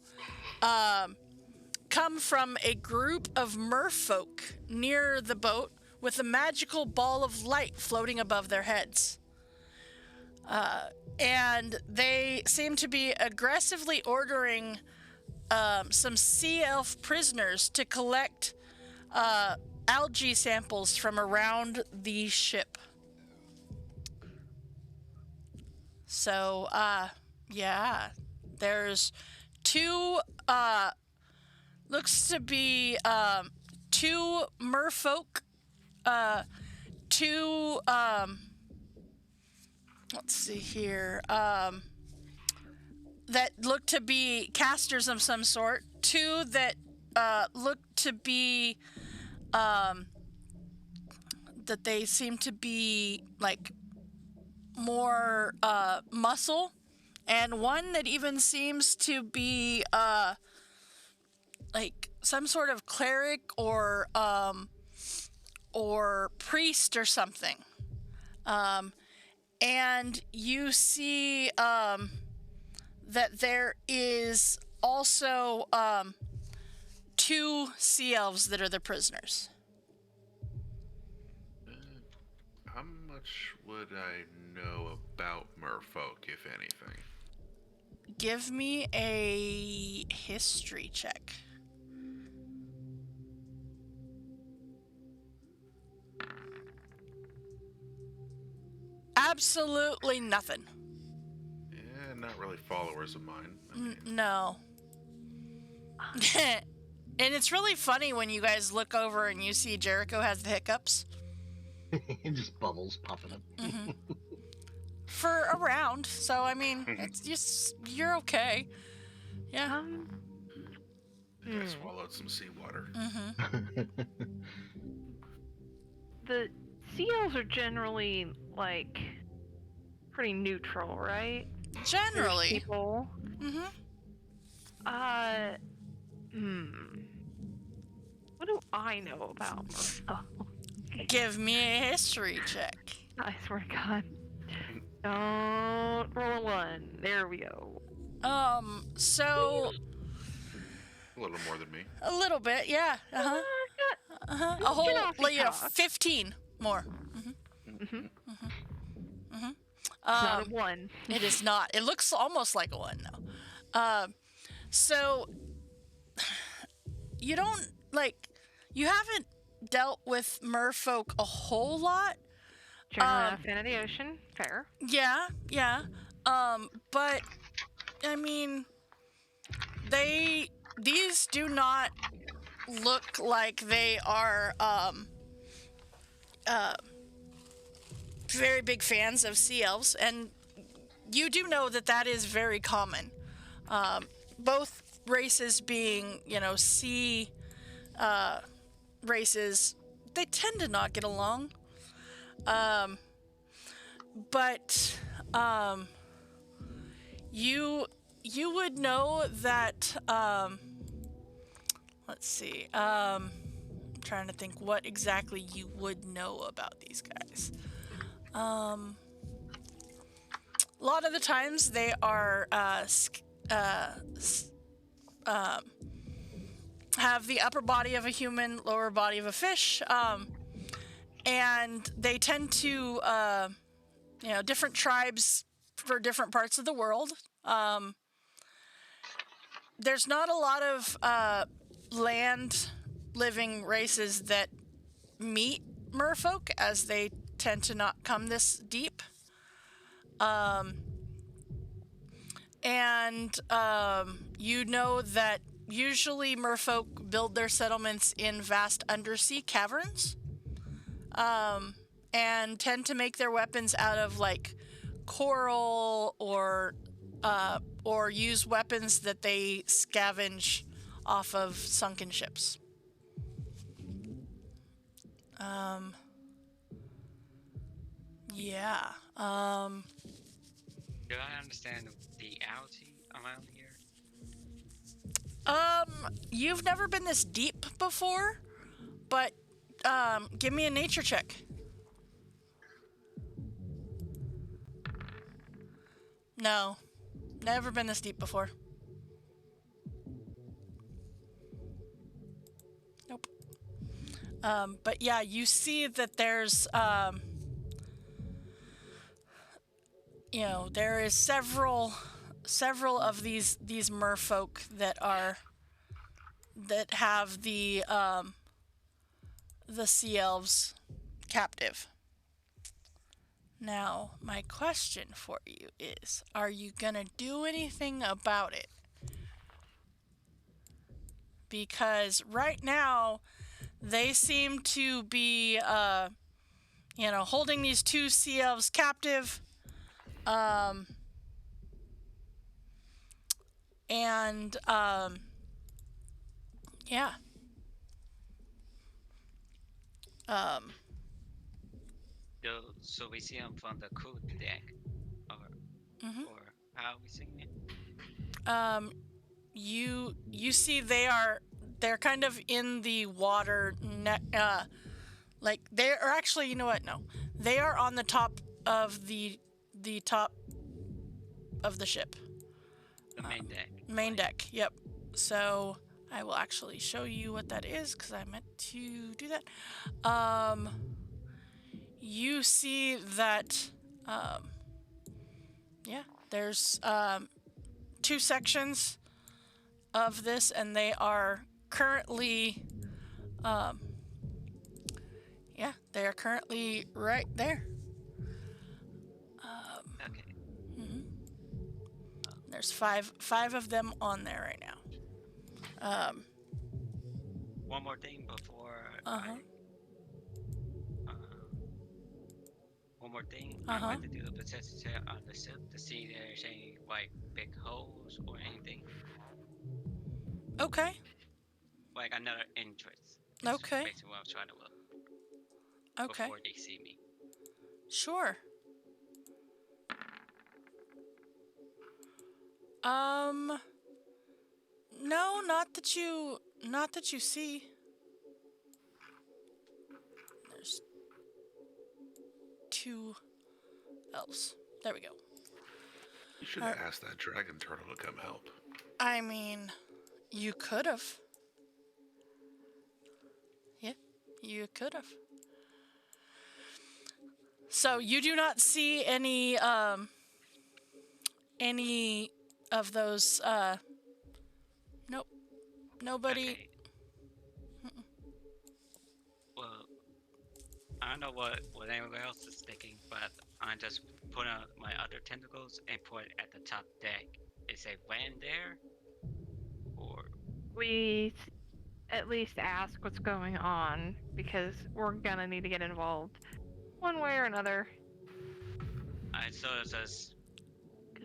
come from a group of merfolk near the boat with a magical ball of light floating above their heads. And they seem to be aggressively ordering some sea elf prisoners to collect algae samples from around the ship. So, yeah, there's two, looks to be two merfolk, two, let's see here, that look to be casters of some sort, two that look to be, that they seem to be, like, more muscle, and one that even seems to be, like, some sort of cleric or priest or something. And you see that there is also two sea elves that are the prisoners. How much would I know about merfolk, if anything? Give me a history check. Absolutely nothing. Yeah, not really followers of mine. No. And it's really funny when you guys look over and you see Jericho has the hiccups. Just bubbles popping up. Mm-hmm. For a round, so I mean, it's just, you're okay. Yeah. I swallowed some seawater. Mm-hmm. The seals are generally, like, pretty neutral, right? Generally. There's people. Mm-hmm. What do I know about merfolk? Okay. Give me a history check. I swear to God. Don't roll a 1. There we go. So... A little more than me. A little bit, yeah. Uh-huh. Uh-huh. A whole, 15 more. Mm-hmm. Mm-hmm. Mm-hmm. Not a 1. It is not. It looks almost like a 1, though. So, you don't, like, you haven't dealt with merfolk a whole lot. Generally not a fan of the ocean. Fair. Yeah. But, I mean, these do not look like they are, very big fans of sea elves, and you do know that is very common. Both races being, sea races, they tend to not get along. But you would know that. Let's see. I'm trying to think what exactly you would know about these guys. A lot of the times they are have the upper body of a human, lower body of a fish, and they tend to, different tribes for different parts of the world. There's not a lot of land living races that meet merfolk, as they tend to not come this deep. And you know that usually merfolk build their settlements in vast undersea caverns, and tend to make their weapons out of like coral or use weapons that they scavenge off of sunken ships. Yeah. Do I understand the algae around here? You've never been this deep before, but give me a nature check. No, never been this deep before. Nope. But yeah, you see that there's, there is several of these merfolk that have the sea elves captive. Now, my question for you is, are you gonna do anything about it? Because right now, they seem to be, holding these two sea elves captive. And, yeah. So we see them from the crew deck, or how are we seeing it? You see they're kind of in the water, like they're actually, you know what? No, they are on the top of the top of the ship. The main deck. Main deck. Yep. So I will actually show you what that is, because I meant to do that. You see that, there's two sections of this, and they are currently, they are currently right there. Okay. There's five of them on there right now. One more thing before one more thing. I want to do a perception check on the ship to see if there's any like big holes or anything. Okay. Like another entrance. Okay. Basically what I'm trying to look. Okay. Before they see me. Sure. No, not that you see. There's two elves. There we go. You should have asked that dragon turtle to come help. I mean, you could have. Yeah, you could have. So you do not see any of those, nope. Nobody. Okay. Well, I don't know what anyone else is thinking, but I just put out my other tentacles and put it at the top deck. Is a land there? Or We at least ask what's going on, because we're gonna need to get involved one way or another. I sort of just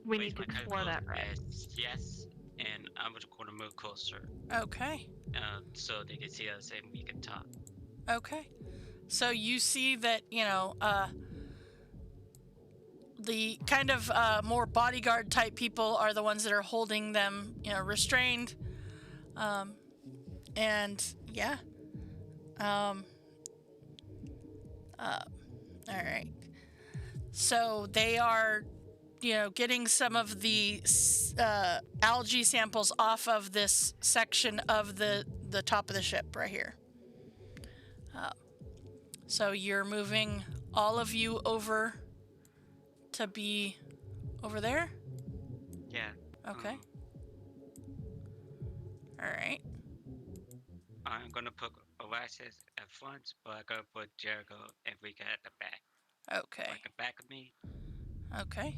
We need to explore that, right? Yes, and I'm going to move closer, Okay. so they can see us and we can talk. Okay. So you see that, the kind of more bodyguard type people are the ones that are holding them, restrained. And yeah. Um, all right. So they are, getting some of the algae samples off of this section of the top of the ship right here. So you're moving all of you over to be over there? Yeah. Okay. All right. I'm gonna put Alexis at front, but I'm gonna put Jericho and Rika at the back, Okay. like the back of me, Okay.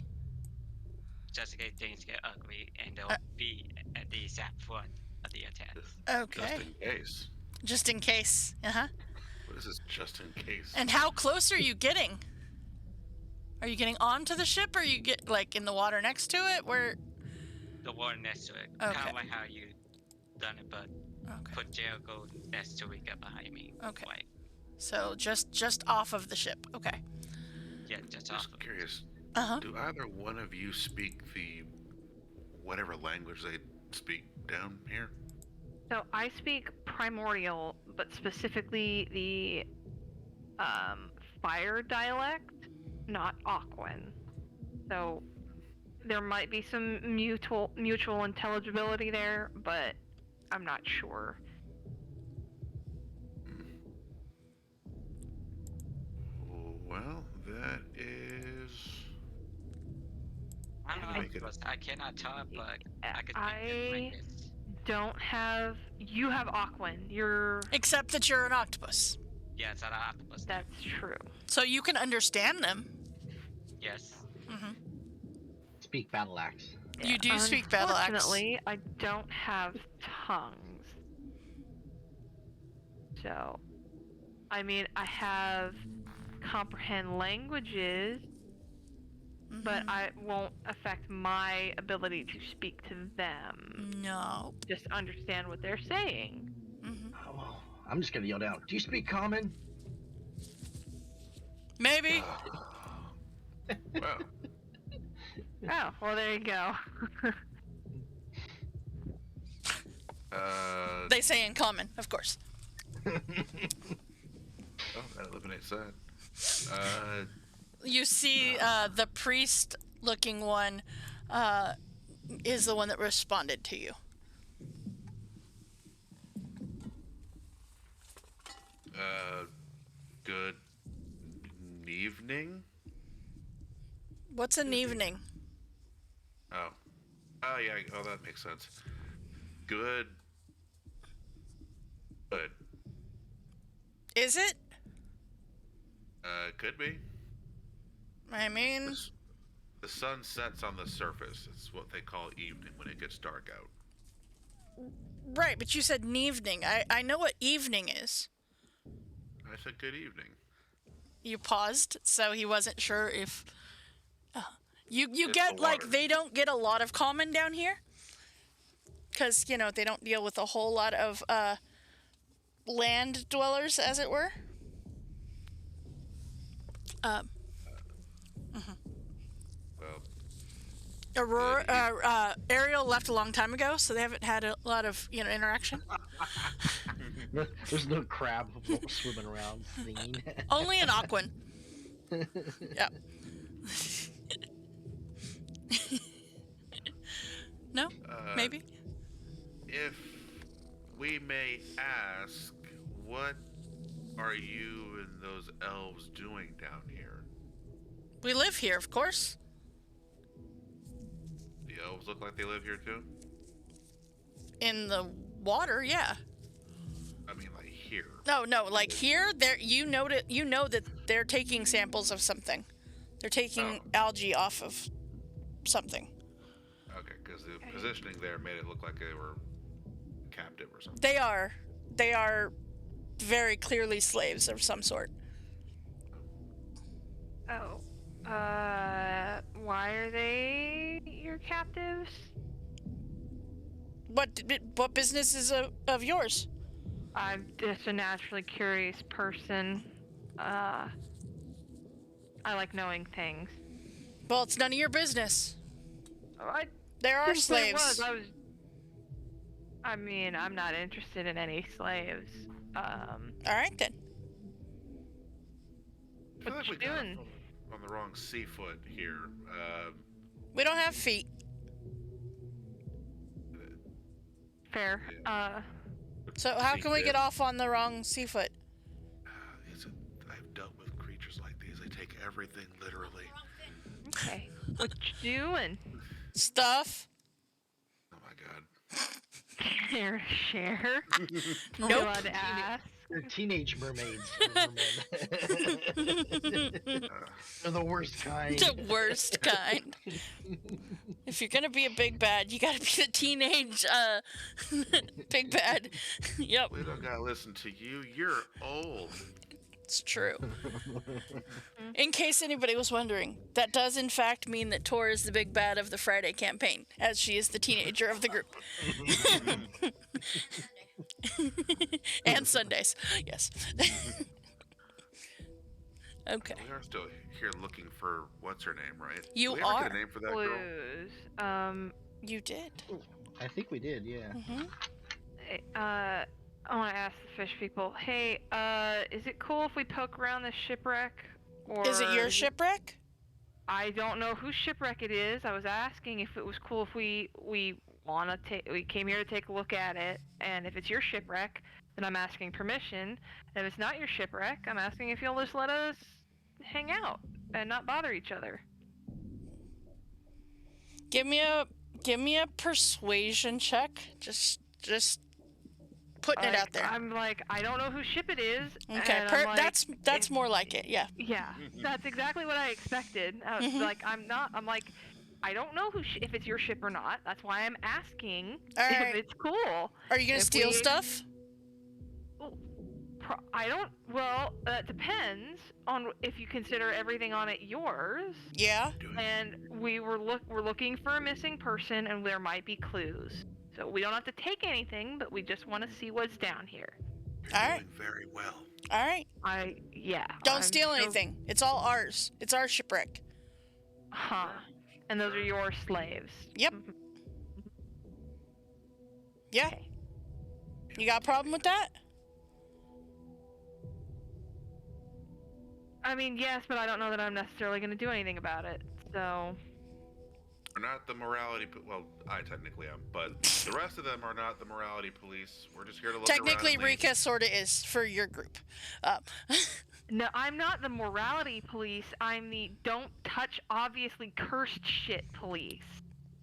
just in case things get ugly, and they'll Uh, be at the exact front of the attacks. Just Okay. in case. Just in case. Uh-huh. What is this just in case? And how close are you getting? Are you getting onto the ship, or you get like in the water next to it? Where? The water next to it, Okay. kind of like how you done it, but Okay. put Jericho next to Rika behind me. Okay. Like, So just off of the ship. Okay. yeah, just off. Just curious. Uh-huh. Do either one of you speak the whatever language they speak down here? So I speak primordial, but specifically the fire dialect, not Aquan. So there might be some mutual intelligibility there, but I'm not sure. Well, that is. I'm Can not you make it- octopus. I cannot talk, but I can speak I different languages. don't have. You have Aquan. You're. Except that you're an octopus. Yeah, it's not an octopus. That's true. So you can understand them. Yes. Speak battle axe. You do speak battle axe. Unfortunately, I don't have tongues. So, I mean, I have comprehend languages, but I won't affect my ability to speak to them. No. Just understand what they're saying. Oh, well, I'm just gonna yell down. Do you speak common? Maybe. Wow. Oh, well, there you go. They say in common, of course. Oh, that eliminates that. You see the priest-looking one is the one that responded to you. Good evening. What's an evening? Oh. Oh, yeah. Oh, that makes sense. Good. Good. Is it? Could be. I mean, The sun sets on the surface. It's what they call evening when it gets dark out. right, but you said an evening. I know what evening is. I said good evening. You paused, so he wasn't sure if... You It's get, the like, water. they don't get a lot of common down here. Because, they don't deal with a whole lot of land dwellers, as it were. Well, Aurora, Ariel left a long time ago, so they haven't had a lot of, interaction. There's no crab swimming around singing. Only an Aquan. Yep. No? Maybe? if we may ask, what are you and those elves doing down here? We live here, of course. The elves look like they live here too? In the water, yeah. I mean, like here. No, like here, you know that they're taking samples of something. They're taking algae off of something. Okay, because the positioning there made it look like they were captive or something. They are very clearly slaves of some sort. Oh. Why are they your captives? What business is of yours? I'm just a naturally curious person. I like knowing things. Well, it's none of your business. I There are didn't say it was. slaves. I'm not interested in any slaves. All right then. I feel What like you we got doing? on the wrong sea foot here. We don't have feet. Fair. So how can we get off on the wrong sea foot? I've dealt with creatures like these. They take everything literally. Okay. What you doing? Stuff. Oh my god. Share. Nope. Allowed to ask. They're teenage mermaids. They're the worst kind. The worst kind. If you're gonna be a big bad, you gotta be the teenage big bad. Yep, We don't gotta listen to you. You're old. it's true. In case anybody was wondering, that does in fact mean that Tor is the big bad of the Friday campaign, as she is the teenager of the group. And Sundays, yes. Okay. We are still here looking for what's her name, right? You Did we ever are. get a name for that girl? Clues. You did. I think we did, yeah. I want to ask the fish people. Hey, is it cool if we poke around this shipwreck? Or Is it your shipwreck? I don't know whose shipwreck it is. I was asking if it was cool if we came here to take a look at it, and if it's your shipwreck, then I'm asking permission. And if it's not your shipwreck, I'm asking if you'll just let us hang out and not bother each other. Give me a persuasion check. Just putting it out there. I'm like, I don't know whose ship it is. Okay, and I'm like, that's more like it. Yeah. Yeah, that's exactly what I expected. Like, I'm like, I don't know if it's your ship or not. That's why I'm asking All if right. it's cool. Are you gonna If steal we- stuff? I don't. Well, that depends on if you consider everything on it yours. Yeah. And we're looking for a missing person, and there might be clues. So we don't have to take anything, but we just want to see what's down here. You're All right. doing very well. All right. Don't I'm steal so- anything. It's all ours. It's our shipwreck. Huh. And those are your slaves. Yep. Mhm. Yeah. Okay. You got a problem with that? I mean, yes, but I don't know that I'm necessarily going to do anything about it. So, We're not the morality. Well, I technically am, but the rest of them are not the morality police. We're just here to look Technically, around. Rika sorta is for your group. no, I'm not the morality police. I'm the don't touch obviously cursed shit police.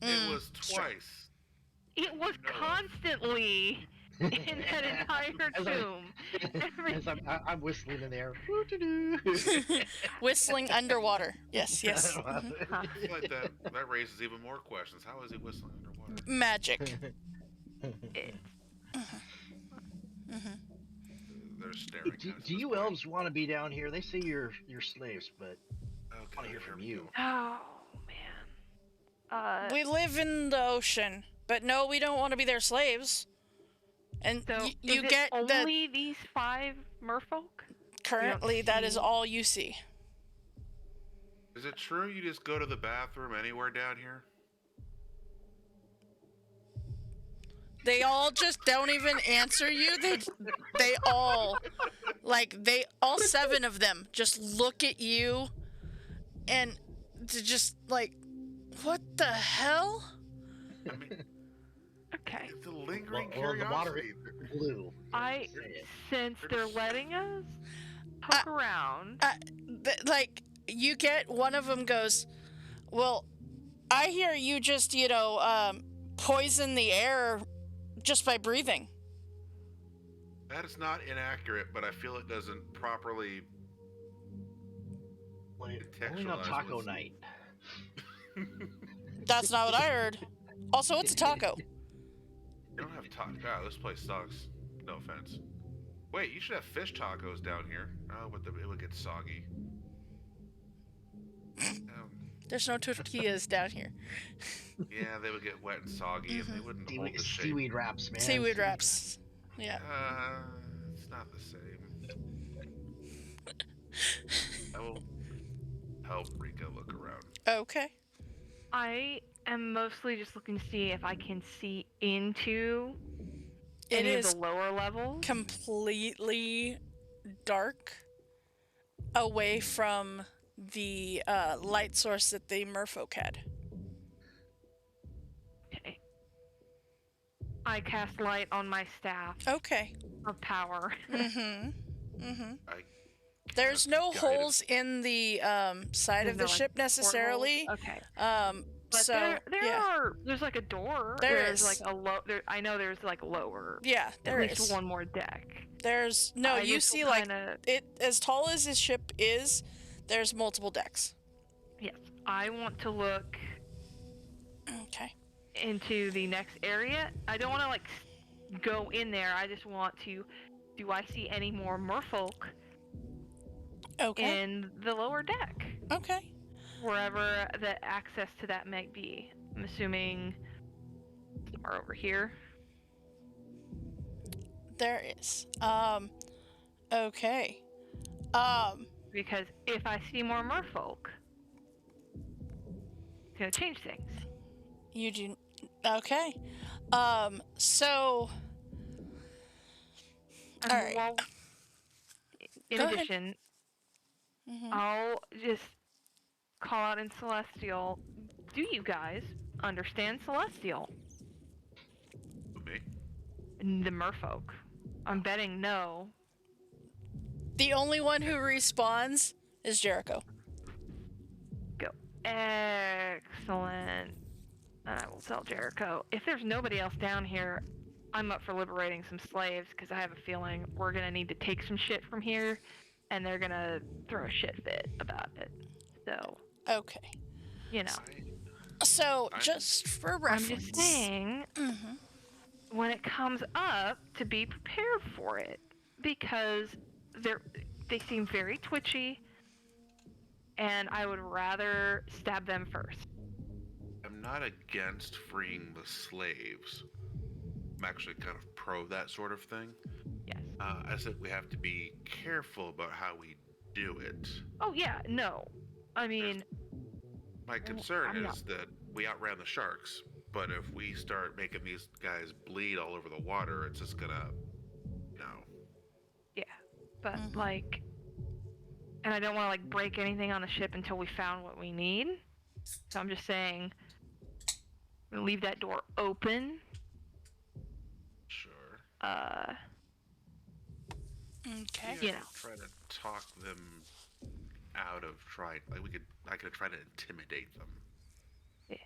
It was sure. twice. It was No. constantly in that entire As tomb. As I'm whistling in there. Whistling underwater. Yes, yes. I feel like that raises even more questions. How is he whistling underwater? Magic. They're staring. do at us do at you this point. elves want to be down here? They say you're slaves, but I Okay, want to hear here from we you. go. Oh man. We live in the ocean, but no, we don't want to be their slaves. And So you is it get the only these 5 merfolk? currently that is see- all you see. Is it true you just go to the bathroom anywhere down here? They all just don't even answer you. They all all 7 of them just look at you and to just like, what the hell? I mean, Okay. it's a lingering Well, the water curiosity. is blue. I Say it. since they're letting us poke around. You get one of them goes, well, I hear you just poison the air just by breathing. That is not inaccurate, but I feel it doesn't properly. Only on Contextualize taco what's- night. That's not what I heard. Also, it's a taco. You don't have taco. God, this place sucks. No offense. Wait, you should have fish tacos down here. Oh, but it would get soggy. There's no tortillas down here. Yeah, they would get wet and soggy, and they wouldn't hold the shape. Seaweed wraps, man. Seaweed wraps. Yeah. It's not the same. I will help Rika look around. Okay. I am mostly just looking to see if I can see into It any of is the lower levels. completely dark away from the light source that the merfolk had. Okay. I cast light on my staff Okay. of power. Mm-hmm. Mm-hmm. I There's cast no guidance. holes in the side There's of the no, like, ship necessarily. Okay. But So there's like a door. There's like a I know there's like lower. Yeah, there at least is. one more deck. There's you see like it as tall as his ship is. There's multiple decks. Yes, I want to look Okay. into the next area. I don't want to like go in there. I just want to. Do I see any more merfolk? Okay. In the lower deck? Okay. Wherever the access to that might be. I'm assuming somewhere over here. There is. Okay. Because if I see more merfolk, it's gonna change things. You do. Okay. So. And all right. Well, in Go addition, Mm-hmm. I'll just call out in Celestial. Do you guys understand Celestial? Me? The merfolk. I'm betting no. The only one who respawns is Jericho. Go. Excellent. And I will tell Jericho, if there's nobody else down here, I'm up for liberating some slaves, because I have a feeling we're going to need to take some shit from here, and they're going to throw a shit fit about it. So, Okay. you know. So, just for reference. I'm just saying, when it comes up, to be prepared for it, because they seem very twitchy, and I would rather stab them first. I'm not against freeing the slaves. I'm actually kind of pro that sort of thing. Yes. I said we have to be careful about how we do it. Oh yeah, no. I mean, my concern is that we outran the sharks, but if we start making these guys bleed all over the water, it's just gonna, Yeah, but like, and I don't want to like break anything on the ship until we found what we need. So I'm just saying, leave that door open. Sure. Okay. You know. Try to talk them out of trying. Like I could try to intimidate them. Yeah.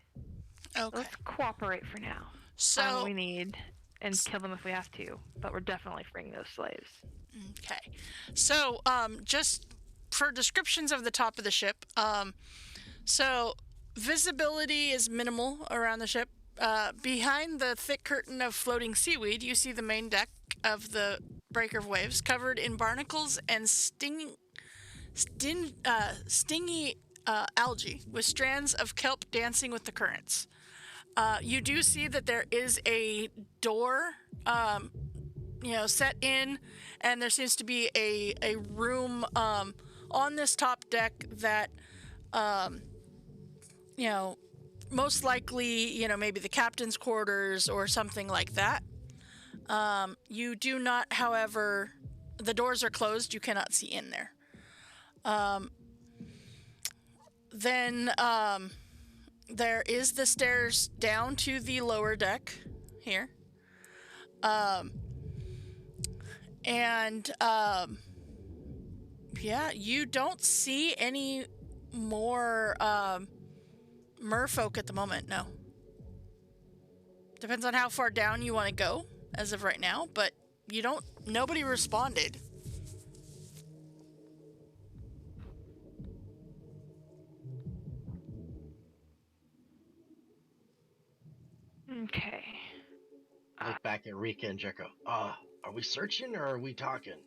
Okay. Let's cooperate for now. So Find what we need and kill them if we have to, but we're definitely freeing those slaves. Okay. So just for descriptions of the top of the ship, so visibility is minimal around the ship. Behind the thick curtain of floating seaweed, you see the main deck of the breaker of waves, covered in barnacles and stingy algae, with strands of kelp dancing with the currents. You do see that there is a door, set in, and there seems to be a room on this top deck that, most likely, maybe the captain's quarters or something like that. You do not, however, the doors are closed. You cannot see in there. Then there is the stairs down to the lower deck here. You don't see any more merfolk at the moment, no. Depends on how far down you want to go as of right now, but nobody responded. Okay. Look back at Rika and Jericho. Are we searching or are we talking?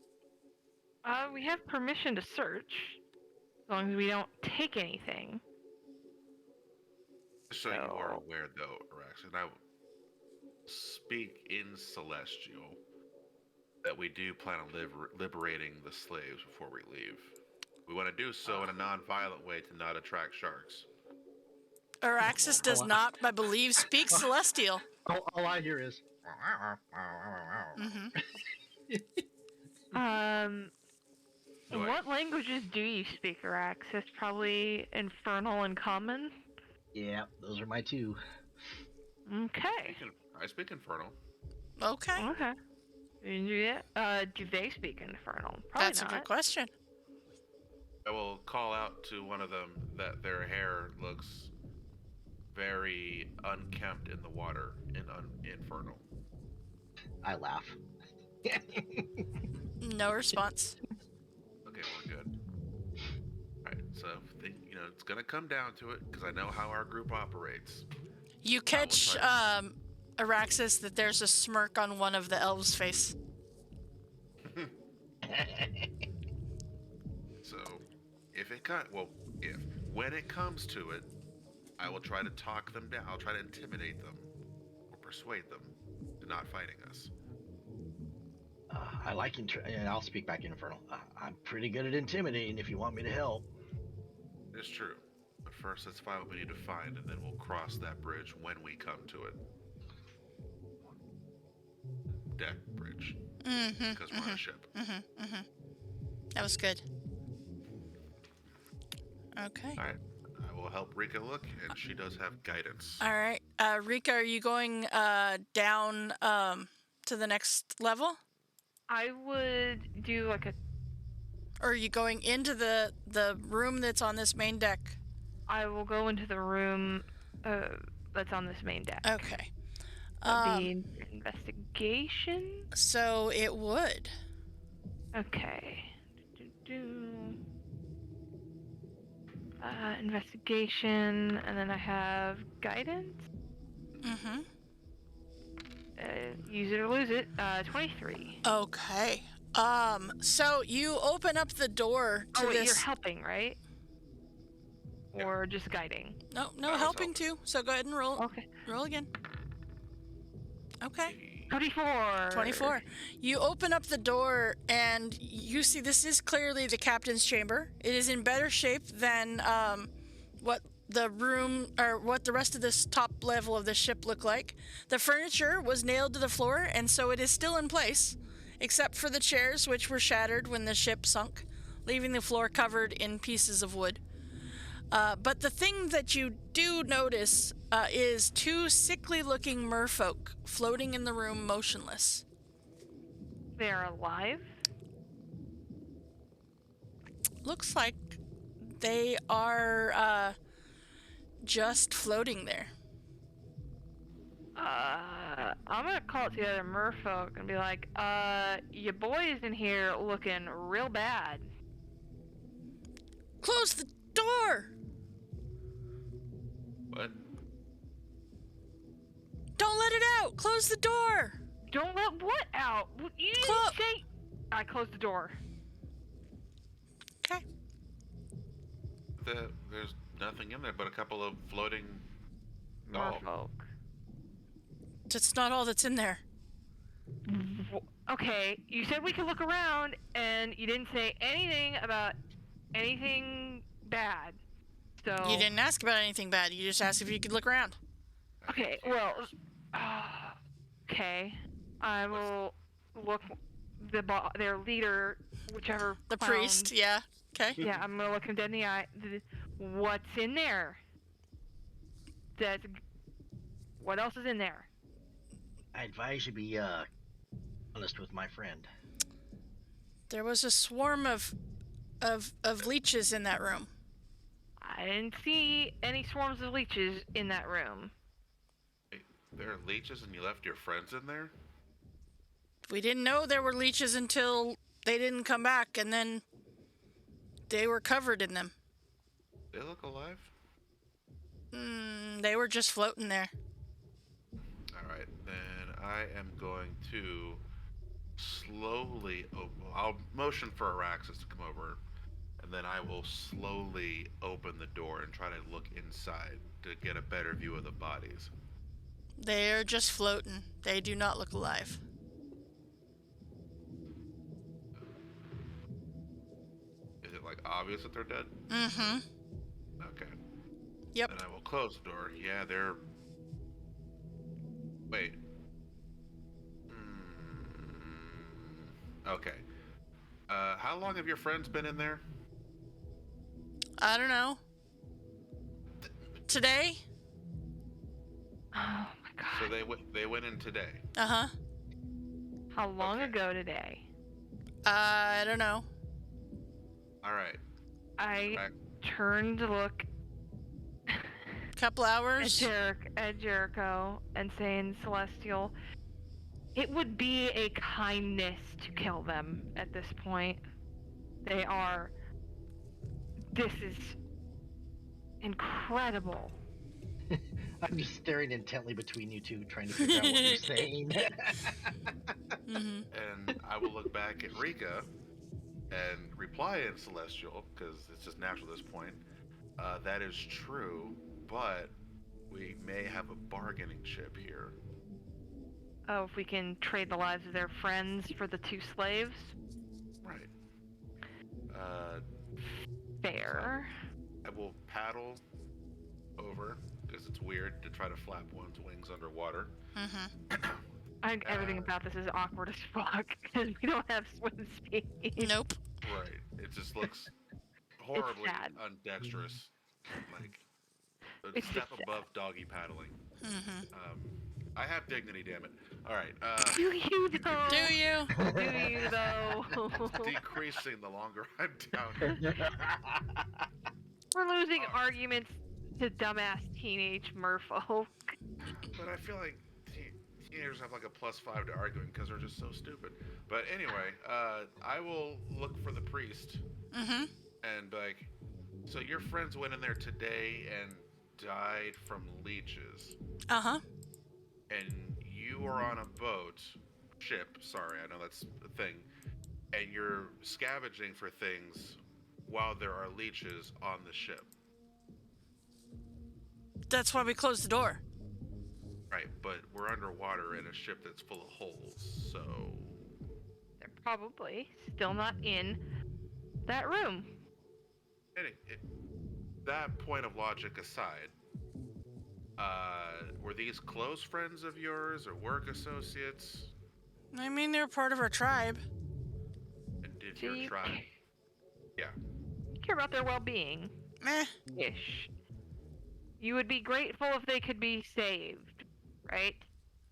We have permission to search, as long as we don't take anything. so you are aware, though, Rex, and I will speak in Celestial that we do plan on liberating the slaves before we leave. We want to do so in a non-violent way to not attract sharks. Araxis does not, I believe, speak Celestial. All I hear is. What languages do you speak, Araxis? Probably Infernal and Common? Yeah, those are my two. Okay. I speak Infernal. Okay. Do they speak Infernal? Probably That's not. a good question. I will call out to one of them that their hair looks very unkempt in the water in Infernal. I laugh. No response. Okay, we're good. Alright, so it's gonna come down to it, because I know how our group operates. You catch, Araxis, that there's a smirk on one of the elves' face. So, when it comes to it, I will try to talk them down. I'll try to intimidate them or persuade them to not fighting us. I like I'll speak back in Infernal. I'm pretty good at intimidating if you want me to help. It's true. But first, let's find what we need to find, and then we'll cross that bridge when we come to it. Deck bridge. Because we're on a ship. That was good. Okay. All right. I will help Rika look, and she does have guidance. All right. Rika, are you going down to the next level? I would do like a... Or are you going into the room that's on this main deck? I will go into the room that's on this main deck. Okay. The investigation? So it would. Okay. Investigation, and then I have guidance. Use it or lose it. 23. Okay. So you open up the door to this. You're helping, right? Yeah. Or just guiding? No, helping too. So go ahead and roll. Okay. Roll again. Okay. 24. You open up the door and you see this is clearly the captain's chamber. It is in better shape than what the room or what the rest of this top level of the ship looked like. The furniture was nailed to the floor, and so it is still in place, except for the chairs, which were shattered when the ship sunk, leaving the floor covered in pieces of wood. But the thing that you do notice is two sickly-looking merfolk floating in the room motionless. They're alive? Looks like they are just floating there. I'm gonna call it to the other merfolk and be like, your boy is in here looking real bad. Close the door! What? Don't let it out! Close the door! Don't let what out? You didn't say... I closed the door. Okay. There's nothing in there but a couple of floating Merfolk. That's not all that's in there. Okay, you said we could look around, and you didn't say anything about anything bad. So You didn't ask about anything bad. You just asked if you could look around. Okay, well, okay. I will look their leader, whichever The clown. priest, yeah. Okay. Yeah, I'm gonna look him dead in the eye. What's in there? What else is in there? I advise you be honest with my friend. There was a swarm of leeches in that room. I didn't see any swarms of leeches in that room. There are leeches and you left your friends in there? We didn't know there were leeches until they didn't come back, and then they were covered in them. They look alive? They were just floating there. Alright, then I am going to slowly I'll motion for Araxis to come over and then I will slowly open the door and try to look inside to get a better view of the bodies. They're just floating. They do not look alive. Is it like obvious that they're dead? Mm-hmm. Okay. Yep. And I will close the door. Yeah, they're. Wait. Okay. How long have your friends been in there? I don't know. Today? Oh my god. So they went in today. Uh-huh. How long Okay. ago today? I don't know. All right. I Back. turned to look Couple at, hours. at Jericho and saying, Celestial, it would be a kindness to kill them at this point. They are. This is incredible. I'm just staring intently between you two, trying to figure out what you're saying. Mm-hmm. And I will look back at Rika and reply in Celestial, because it's just natural at this point. That is true, but we may have a bargaining chip here. Oh, if we can trade the lives of their friends for the 2 slaves? Right. Fair. I will paddle over, because it's weird to try to flap one's wings underwater. Mm-hmm. Everything about this is awkward as fuck, because we don't have swim speed. Nope. Right. It just looks horribly sad. undexterous. Like, a It's step just above doggy paddling. Mm-hmm. I have dignity, damn it. All right. Do you though? Do you? Do you though? Decreasing the longer I'm down here. We're losing arguments to dumbass teenage merfolk. But I feel like teenagers have like a +5 to arguing because they're just so stupid. But anyway, I will look for the priest Mm-hmm. and be like, so your friends went in there today and died from leeches, Uh-huh. and you are on a ship, sorry, I know that's a thing, and you're scavenging for things while there are leeches on the ship. That's why we closed the door. Right, but we're underwater in a ship that's full of holes, so... They're probably still not in that room. That point of logic aside, were these close friends of yours or work associates? I mean, they're part of our tribe. And did Do your you tribe... Yeah. care about their well-being? Meh. Ish. You would be grateful if they could be saved, right?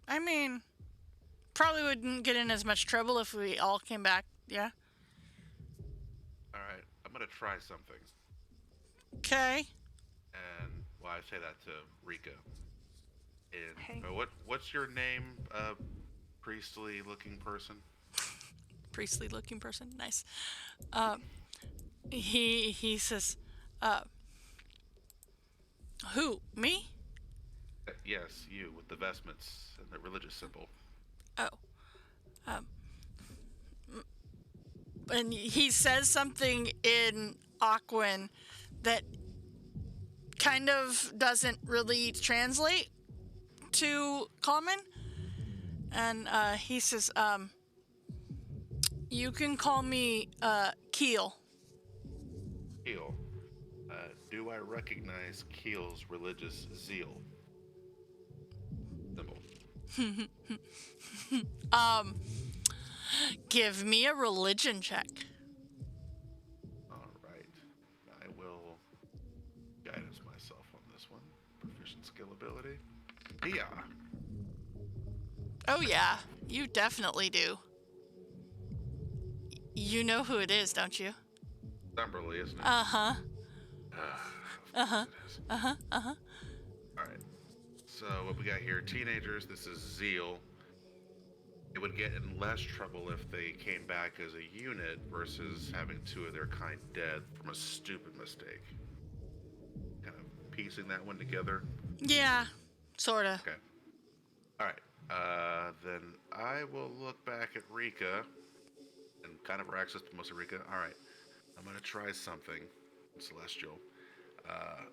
I mean, probably wouldn't get in as much trouble if we all came back. Yeah. Alright, I'm gonna try something. Okay. And, well, I say that to Rika. Okay. What's your name, priestly-looking person? Priestly-looking person. Nice. He says, who? Me? Yes, you, with the vestments and the religious symbol. Oh. And he says something in Aquan that kind of doesn't really translate to common. And he says, you can call me Keel. Keel. Do I recognize Keel's religious zeal? Symbol. Give me a religion check. All right. I will guidance myself on this one. Proficient skill ability. Yeah. Oh yeah, you definitely do. You know who it is, don't you? Dumberly, isn't it? Uh-huh. Uh-huh. Uh-huh. Uh-huh. All right. So what we got here, teenagers, this is zeal. It would get in less trouble if they came back as a unit versus having 2 of their kind dead from a stupid mistake. Kind of piecing that one together. Yeah, sorta. Okay. All right. Then I will look back at Rika and kind of her access to most of Rika. All right. I'm gonna try something, Celestial.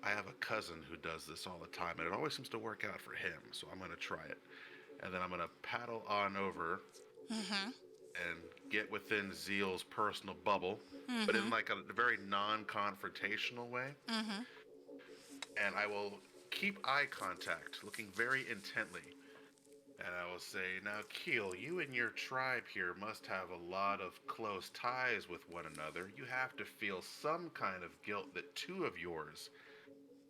I have a cousin who does this all the time, and it always seems to work out for him. So I'm gonna try it, and then I'm gonna paddle on over and get within Zeal's personal bubble, but in like a very non-confrontational way. And I will keep eye contact, looking very intently. And I will say, now, Keel, you and your tribe here must have a lot of close ties with one another. You have to feel some kind of guilt that two of yours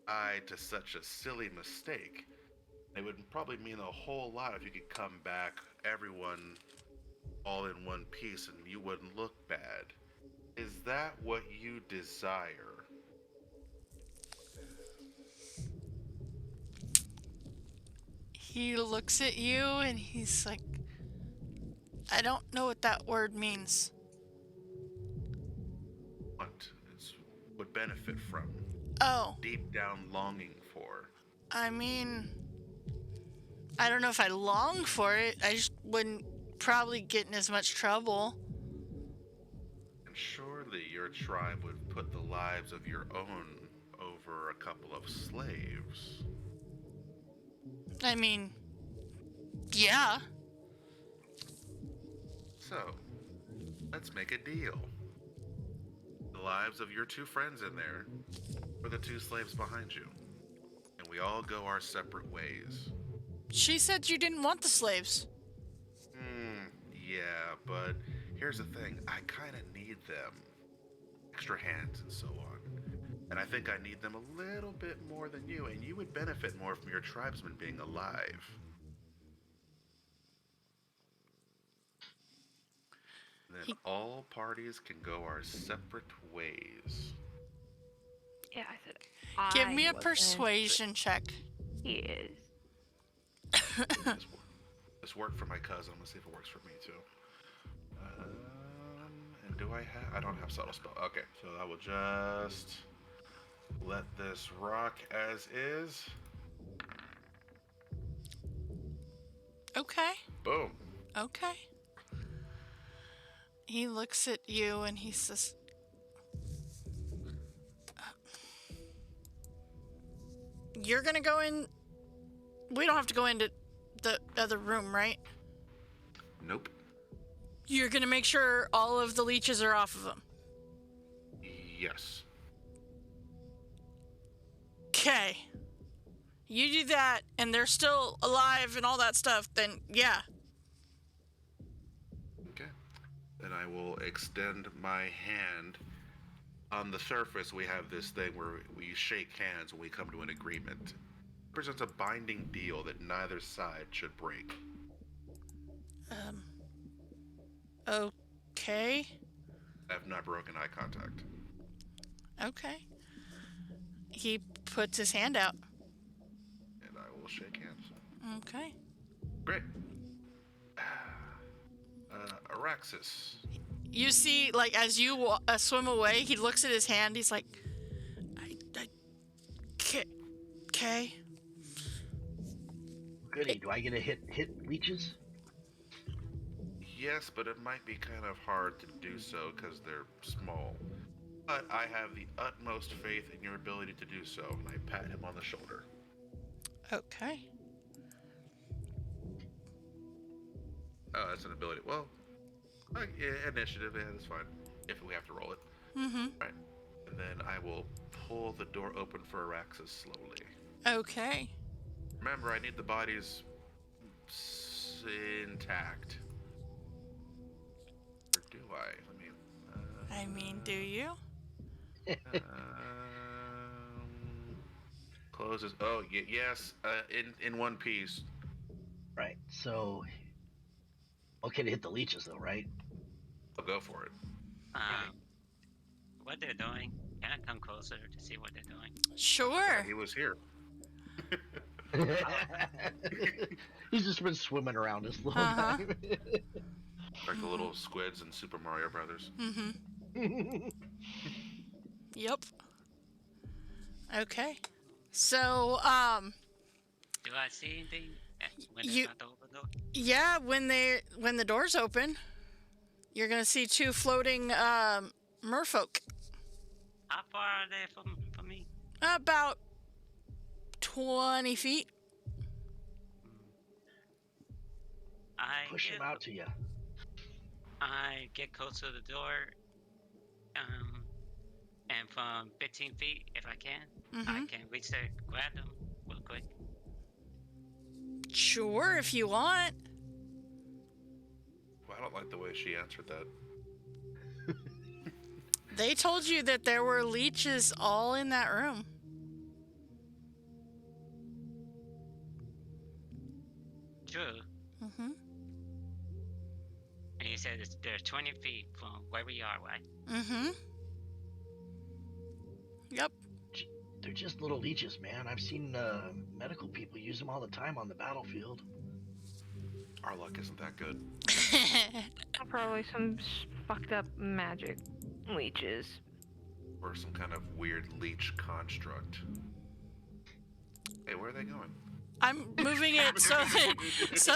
tied to such a silly mistake. It would probably mean a whole lot if you could come back, everyone all in one piece, and you wouldn't look bad. Is that what you desire? He looks at you and he's like, I don't know what that word means. What is would benefit from? Oh, Deep down longing for? I mean, I don't know if I long for it. I just wouldn't probably get in as much trouble. And surely your tribe would put the lives of your own over a couple of slaves. I mean, yeah. So, let's make a deal. The lives of your two friends in there, or the two slaves behind you. And we all go our separate ways. She said you didn't want the slaves. Yeah, but here's the thing. I kind of need them. Extra hands and so on. And I think I need them a little bit more than you, and you would benefit more from your tribesmen being alive. Then all parties can go our separate ways. Yeah, I said. Give me a wasn't persuasion check. He is. This worked for my cousin. Let's see if it works for me too. And do I have? I don't have subtle spell. Okay, so I will just let this rock as is. Okay. Boom. Okay. He looks at you and he says, you're gonna go in. We don't have to go into the other room, right? Nope. You're gonna make sure all of the leeches are off of him. Yes. Okay. You do that and they're still alive and all that stuff, then yeah. Okay. Then I will extend my hand. On the surface, we have this thing where we shake hands when we come to an agreement. It presents a binding deal that neither side should break. Okay. I have not broken eye contact. Okay. He puts his hand out. And I will shake hands. Okay. Great. Araxis. You see, like, as you swim away, he looks at his hand. He's like, okay. Goody, do I get to hit leeches? Yes, but it might be kind of hard to do so because they're small. But I have the utmost faith in your ability to do so, and I pat him on the shoulder. Okay. Oh, that's an ability. Well, yeah, initiative, yeah, that's fine. If we have to roll it. Right. And then I will pull the door open for Araxis slowly. Okay. Remember, I need the bodies intact. Or do I? I mean, do you? Closes. Oh, yes. In one piece. Right, so... Okay to hit the leeches, though, right? I'll go for it. What they're doing? Can I come closer to see what they're doing? Sure. He was here. He's just been swimming around this little time. Like the little squids in Super Mario Brothers. Yep. Okay. So, Do I see anything when You- it's not open though? yeah, when the doors open, you're gonna see two floating merfolk. How far are they from me? About 20 feet. Push him out to you. I get close to the door, and from 15 feet, if I can, I can reach there, grab them real quick. Sure, if you want. Well, I don't like the way she answered that. They told you that there were leeches all in that room. True. Mm-hmm. And you said they're 20 feet from where we are, right? Mm-hmm. Yep. They're just little leeches, man. I've seen medical people use them all the time on the battlefield. Our luck isn't that good. Probably some fucked up magic leeches. Or some kind of weird leech construct. Hey, where are they going? I'm moving it so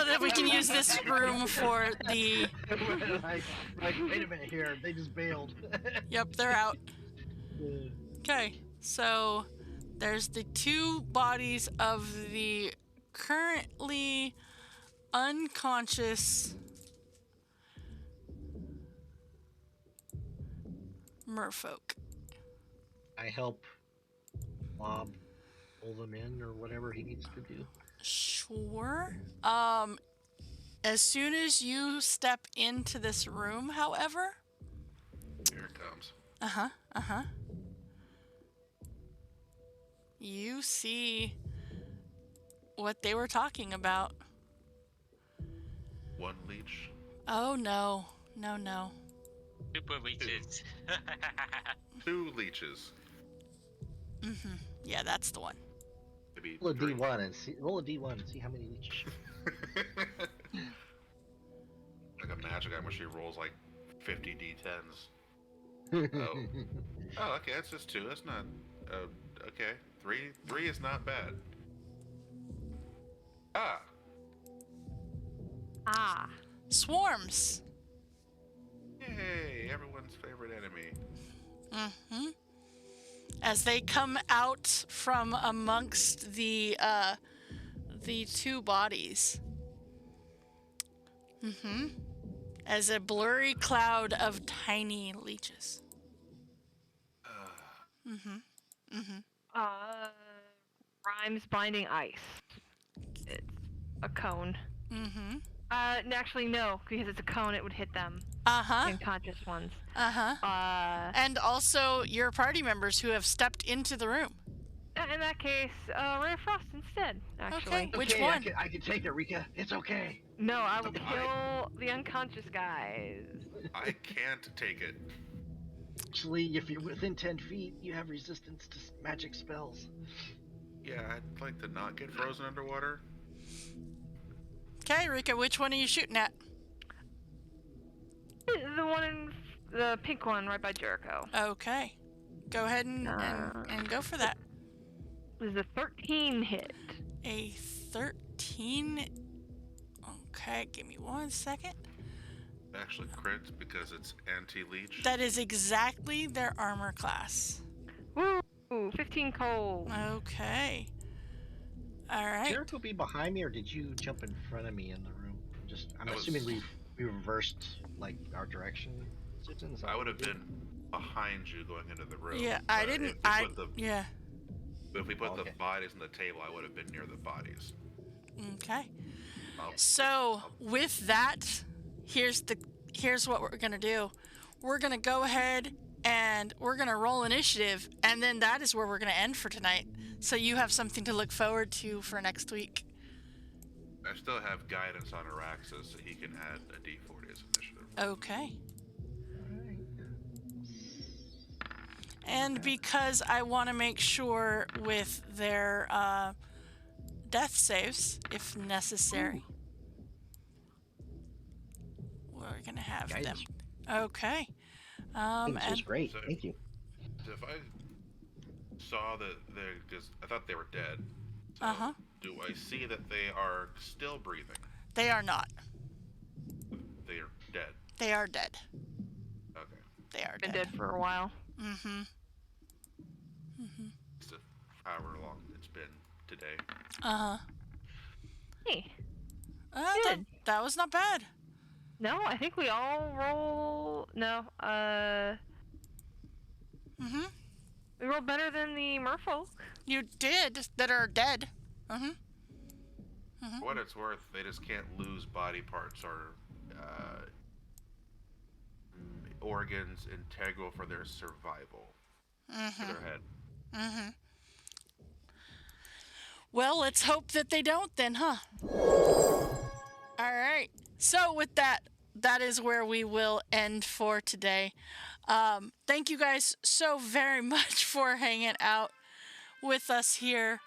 that we can use this room for the... like, wait a minute here. They just bailed. Yep, they're out. Okay, so there's the two bodies of the currently unconscious merfolk. I help Bob pull them in or whatever he needs to do. Sure. As soon as you step into this room, however... Here it comes. You see what they were talking about. One leech. Oh, no. No. Super leeches. 2 leeches. Yeah, that's the one. Maybe Roll a 3. D1 and see how many leeches. Like a magic item where she rolls like 50 d10s. Oh, okay, that's just 2. That's not. Okay, 3 is not bad. Ah. Swarms. Yay! Everyone's favorite enemy. As they come out from amongst the two bodies. As a blurry cloud of tiny leeches. Rhymes binding ice. It's a cone. Actually, no, because it's a cone, it would hit them. Unconscious ones. And also your party members who have stepped into the room. In that case, Ray of Frost instead, actually. Okay, which one? I can take it, Rika. It's okay. No, I will kill the unconscious guys. I can't take it. Actually, if you're within 10 feet, you have resistance to magic spells. Yeah, I'd like to not get frozen underwater. Okay, Rika, which one are you shooting at? The one in the pink one right by Jericho. Okay. Go ahead and go for that. This is a 13 hit. A 13. Okay, give me 1 second. Actually crits because it's anti-leech. That is exactly their armor class. Woo! 15 cold. Okay. Alright. Jericho be behind me, or did you jump in front of me in the room? I'm assuming we reversed like our direction. I would have been behind you going into the room. Yeah, I didn't. Yeah. But if we put the bodies on the table, I would have been near the bodies. Okay. So with that, here's what we're gonna do. We're gonna go ahead and we're gonna roll initiative, and then that is where we're gonna end for tonight. So you have something to look forward to for next week. I still have guidance on Araxis, so he can add a D40 as initiative. Okay. And because I want to make sure with their death saves, if necessary, we're going to have them. Okay. This is great. Thank you. So if I saw that because I thought they were dead. So do I see that they are still breathing? They are not. They are dead. They are dead. Okay. They are Been dead for a while. It's however long it's been today. Hey. That was not bad. No, I think we all roll. No, we rolled better than the merfolk. You did, that are dead. For what it's worth, they just can't lose body parts or organs integral for their survival. For their head. Well, let's hope that they don't then, huh? All right. So with that is where we will end for today. Thank you guys so very much for hanging out with us here.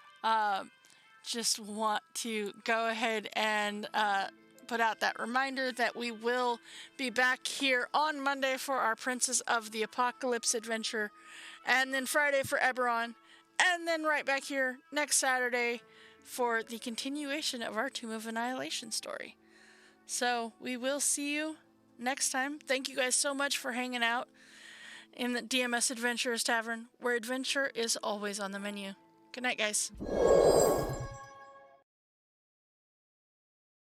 Just want to go ahead and put out that reminder that we will be back here on Monday for our Princess of the Apocalypse adventure, and then Friday for Eberron, and then right back here next Saturday for the continuation of our Tomb of Annihilation story. So we will see you next time. Thank you guys so much for hanging out in the DMS Adventurers Tavern, where adventure is always on the menu. Good night, guys.